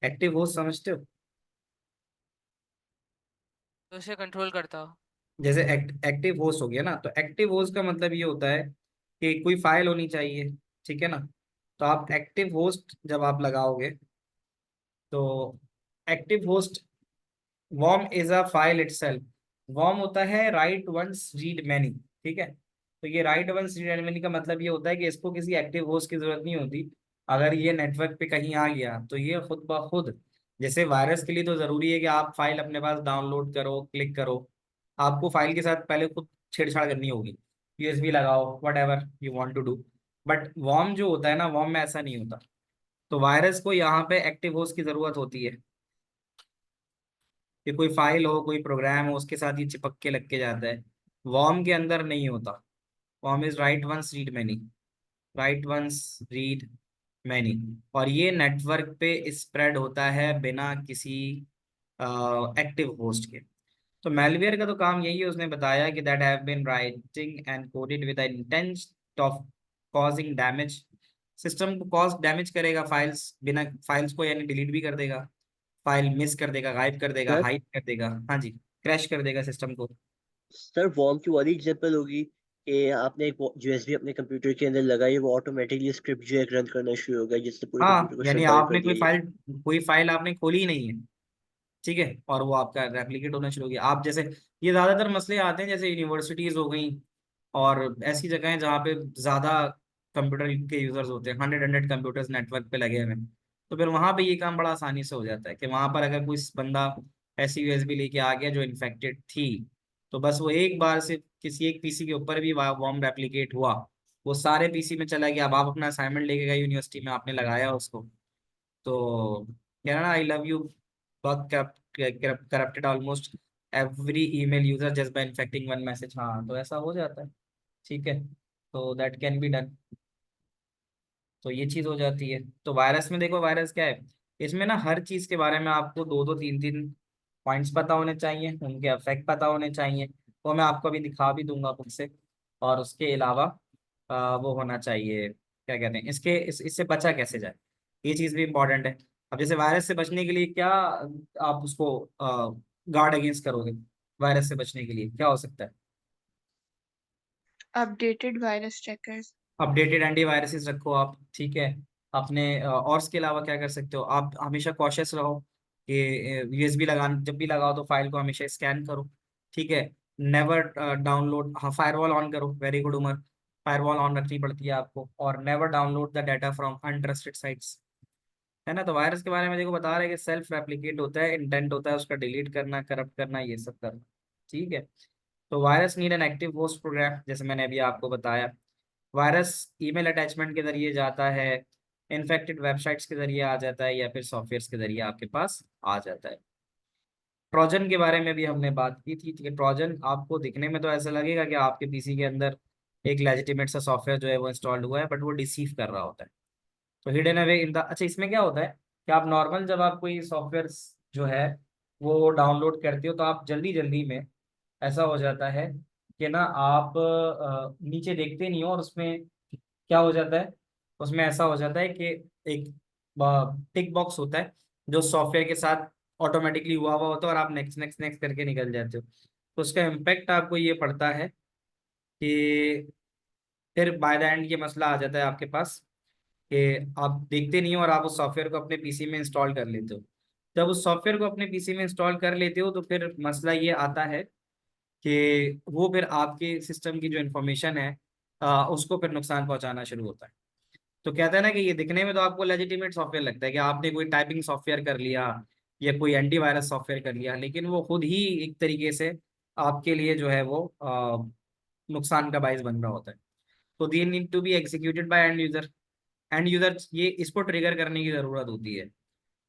एक्टिव होस्ट समझते हो? तो उसे कंट्रोल करता हो। जैसे एक्टिव होस्ट हो गया ना, तो एक्टिव होस्ट का मतलब ये होता है कि कोई फाइल होनी चाहिए, ठीक है ना। तो आप एक्टिव होस्ट जब आप लगाओगे, तो active host, worm is a file itself. Worm होता है राइट वंस रीड मैनी, ठीक है। तो ये राइट वंस रीड मैनी का मतलब ये होता है कि इसको किसी एक्टिव होस्ट की जरूरत नहीं होती। अगर ये नेटवर्क पे कहीं आ गया तो ये खुद ब खुद, जैसे वायरस के लिए तो जरूरी है कि आप फाइल अपने पास डाउनलोड करो, क्लिक करो। आपको फाइल के साथ पहले खुद छेड़छाड़ करनी होगी, यूएसबी लगाओ, whatever you want to do. But worm जो होता है ना, वॉर्म में ऐसा नहीं होता। तो वायरस को यहाँ पे एक्टिव होस्ट की जरूरत होती है कि कोई फाइल हो, कोई प्रोग्राम हो, उसके साथ ये चिपक के लग के जाता है। वॉर्म के अंदर नहीं होता। Worm is write once read many, write once read many. और ये नेटवर्क पे स्प्रेड होता है बिना किसी एक्टिव होस्ट के। तो मेलवेयर का तो काम यही है, उसने बताया कि that have been writing and coded with intent of causing damage. System को कॉज डैमेज करेगा, फाइल्स बिना, फाइल्स को यानी डिलीट भी कर देगा, फाइल मिस कर देगा, गायब कर देगा, सर हाइड कर देगा, हाँ जी, क्रैश कर देगा सिस्टम को। सर वॉर्म की वाली एग्जांपल होगी कि आपने एक यूएसबी अपने कंप्यूटर के अंदर लगाई, वो ऑटोमेटिकली स्क्रिप्ट जो है रन करना शुरू हो गया, जिससे पूरे कंप्यूटर हाँ, को यानी शट डाउन कर आपने दिया गया। कोई फाइल आपने खोली ही नहीं है, ठीक है, और वो आपका रेप्लिकेट होना शुरू हो गया। आप जैसे, ये ज्यादातर मसले आते हैं जैसे यूनिवर्सिटीज हो गई और ऐसी जगह हैं जहाँ पे ज्यादा कंप्यूटर के यूजर्स होते हैं, हंड्रेड हंड्रेड कंप्यूटर्स नेटवर्क पे लगे हुए हैं। तो फिर वहां पे ये काम बड़ा आसानी से हो जाता है कि वहां पर अगर कोई बंदा ऐसी यूएसबी लेके आ गया जो इन्फेक्टेड थी, तो बस वो एक बार से किसी एक पीसी के ऊपर भी वॉर्म रेप्लिकेट हुआ, वो सारे पीसी में चला गया। अब आप अपना असाइनमेंट लेके गए यूनिवर्सिटी में, आपने लगाया उसको, तो कह रहा ना, I love you bug corrupted almost every email user just by infecting one message. हाँ, तो ऐसा हो जाता है, ठीक है। तो दैट कैन बी डन। तो ये चीज हो जाती है। तो वायरस में देखो, वायरस क्या है, इसमें ना हर चीज के बारे में आपको दो दो तीन तीन पॉइंट्स पता होने चाहिए, उनके इफेक्ट पता होने चाहिए। वो मैं आपको अभी दिखा भी दूंगा खुद से। और उसके अलावा वो होना चाहिए, क्या कहते हैं, इससे बचा कैसे जाए, ये चीज भी इम्पोर्टेंट है। अब जैसे वायरस से बचने के लिए क्या आप उसको गार्ड अगेंस्ट करोगे, वायरस से बचने के लिए क्या हो सकता है? Updated virus checkers. Updated antiviruses रखो आप, ठीक है। अपने और इसके अलावा क्या कर सकते हो, आप हमेशा कॉशियस रहो कि यूएसबी लगान जब भी लगाओ तो फाइल को हमेशा स्कैन करो, ठीक है। नेवर डाउनलोड, हाँ, फायरवॉल ऑन करो, very good Umar. Firewall on रखनी पड़ती है आपको। और never download the data from untrusted sites. है ना। तो वायरस के बारे में देखो बता रहे हैं कि सेल्फ रेप्लिकेट होता है, इंटेंट होता है उसका डिलीट करना, करप्ट करना, ये सब करना। ठीक है। तो virus need an active host program, जैसे मैंने अभी आपको बताया। वायरस ईमेल अटैचमेंट के जरिए जाता है, इन्फेक्टेड वेबसाइट्स के जरिए आ जाता है, या फिर सॉफ्टवेयर के जरिए आपके पास आ जाता है। ट्रोजन के बारे में भी हमने बात की थी कि ट्रोजन आपको दिखने में तो ऐसा लगेगा कि आपके पीसी के अंदर एक लेजिटिमेट सा सॉफ्टवेयर जो है वो इंस्टॉल्ड हुआ है, बट वो डिसीव कर रहा होता है। तो हिडन अवे इन द, अच्छा इसमें क्या होता है कि आप नॉर्मल जब आप कोई सॉफ्टवेयर जो है वो डाउनलोड करते हो तो आप जल्दी जल्दी में ऐसा हो जाता है कि ना आप नीचे देखते नहीं हो, और उसमें क्या हो जाता है, उसमें ऐसा हो जाता है कि एक टिक बॉक्स होता है जो सॉफ्टवेयर के साथ ऑटोमेटिकली हुआ हुआ होता है, और आप नेक्स्ट नेक्स्ट नेक्स्ट करके निकल जाते हो। तो उसका इम्पेक्ट आपको ये पड़ता है कि फिर बाय द एंड ये मसला आ जाता है आपके पास कि आप देखते नहीं हो और आप उस सॉफ्टवेयर को अपने पीसी में इंस्टॉल कर लेते हो। जब उस सॉफ्टवेयर को अपने पीसी में इंस्टॉल कर लेते हो तो फिर मसला ये आता है कि वो फिर आपके सिस्टम की जो इन्फॉर्मेशन है उसको फिर नुकसान पहुंचाना शुरू होता है। तो कहता है ना कि ये दिखने में तो आपको लेजिटिमेट सॉफ्टवेयर लगता है कि आपने कोई टाइपिंग सॉफ्टवेयर कर लिया या कोई एंटीवायरस सॉफ्टवेयर कर लिया, लेकिन वो खुद ही एक तरीके से आपके लिए जो है वो नुकसान का बायस बन रहा होता है। तो they need to be executed by end user. End user ये इसको ट्रिगर करने की जरूरत होती है।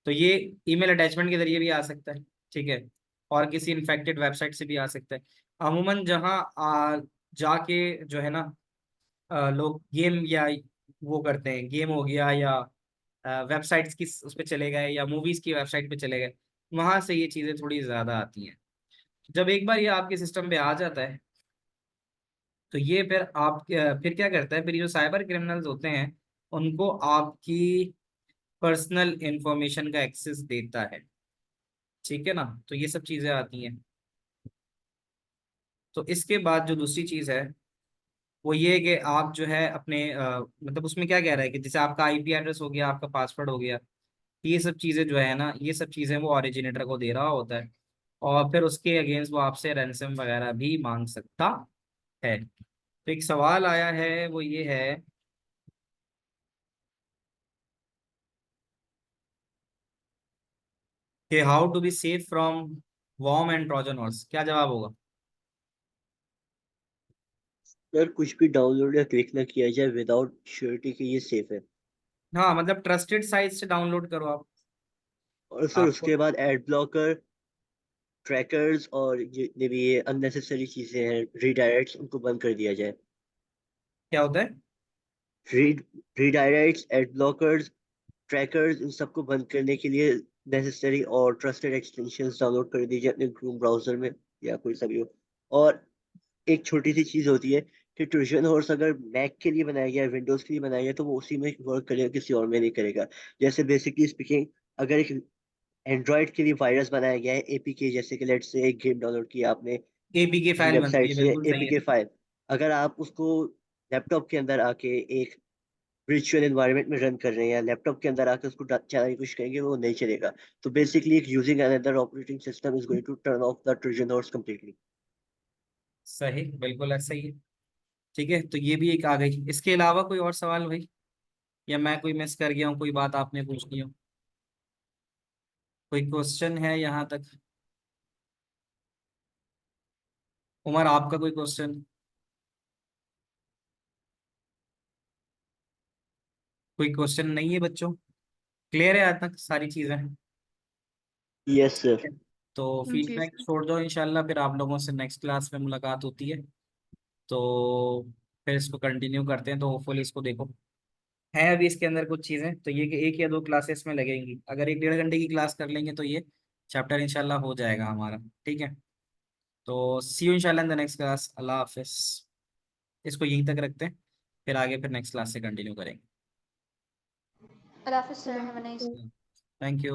तो ये ईमेल अटैचमेंट के जरिए भी आ सकता है, ठीक है, और किसी इन्फेक्टेड वेबसाइट से भी आ सकता है। अमूमन जहाँ जाके जो है ना लोग गेम या वो करते हैं, गेम हो गया या वेबसाइट्स की उस पर चले गए या मूवीज की वेबसाइट पे चले गए, वहां से ये चीजें थोड़ी ज्यादा आती हैं। जब एक बार ये आपके सिस्टम पे आ जाता है तो ये फिर आप फिर क्या करता है, फिर ये जो साइबर क्रिमिनल्स होते हैं उनको आपकी पर्सनल इंफॉर्मेशन का एक्सेस देता है। ठीक है ना। तो ये सब चीजें आती हैं। तो इसके बाद जो दूसरी चीज है वो ये है कि आप जो है अपने मतलब उसमें क्या कह रहा है कि जैसे आपका आईपी एड्रेस हो गया, आपका पासवर्ड हो गया, ये सब चीजें जो है ना, ये सब चीजें वो ओरिजिनेटर को दे रहा होता है, और फिर उसके अगेंस्ट वो आपसे रैंसम वगैरह भी मांग सकता है। तो एक सवाल आया है वो ये है कि how to be safe from worm and trojan horse, क्या जवाब होगा? सर कुछ भी डाउनलोड या क्लिक ना किया जाए विदाउट श्योरिटी कि ये सेफ है। हाँ मतलब ट्रस्टेड साइट से डाउनलोड करो आप। और सर आपको उसके बाद एड ब्लॉकर, ट्रैकर्स और जितने भी ये अननेसेसरी चीजें हैं, रीडायरेक्ट्स, उनको बंद कर दिया जाए। क्या होता है? Read redirects, ad blockers, trackers, इन सबको बंद करने के लिए नेसेसरी और ट्रस्टेड एक्सटेंशंस डाउनलोड कर दीजिए अपने क्रोम ब्राउजर में या कोई सा भी हो। और एक छोटी सी चीज होती है कि ट्रोजन हॉर्स अगर मैक के लिए बनाया गया है, विंडोज के लिए बनाया गया है, तो वो उसी में वर्क करेगा, किसी और में नहीं करेगा। जैसे बेसिकली स्पीकिंग, अगर एक एंड्रॉयड के लिए वायरस बनाया गया है एपीके, जैसे कि लेट्स से एक गेम डाउनलोड किया आपने एपीके किसी फाइल बनती वेबसाइट है, से, बिल्कुल सही है। एपीके फाइल, अगर आप उसको लैपटॉप के अंदर आके एक वर्चुअल एनवायरनमेंट में रन कर रहे हैं या लैपटॉप के अंदर आके उसको चलाने की कोशिश करेंगे, वो नहीं चलेगा। तो बेसिकली एक using another operating system is going to turn off the trojan horse completely. सही, बिल्कुल ऐसा ही है। ठीक है, तो ये भी एक आ गई। इसके अलावा कोई और सवाल भाई, या मैं कोई मिस कर गया हूँ, कोई बात आपने पूछनी हो, कोई क्वेश्चन है यहाँ तक? उमर आपका कोई क्वेश्चन? कोई क्वेश्चन नहीं है बच्चों? क्लियर है आज तक सारी चीजें? Yes sir. तो जी फीडबैक सर। छोड़ दो, इंशाल्लाह फिर आप लोगों से नेक्स्ट क्लास में मुलाकात होती है। तो फिर इसको कंटिन्यू करते हैं। तो होपफुली इसको देखो, है अभी इसके अंदर कुछ चीजें तो ये कि 1 या 2 क्लासेस में लगेंगी, अगर 1 डेढ़ घंटे की क्लास कर लेंगे तो ये चैप्टर इंशाल्लाह हो जाएगा हमारा। ठीक है, तो सी यू इंशाल्लाह इन द नेक्स्ट क्लास। अल्लाह हाफिज। इसको यहीं तक रखते हैं, फिर आगे फिर नेक्स्ट क्लास से कंटिन्यू करेंगे। Allah Hafiz sir, Allah have a nice हाफ़िज़। Thank you.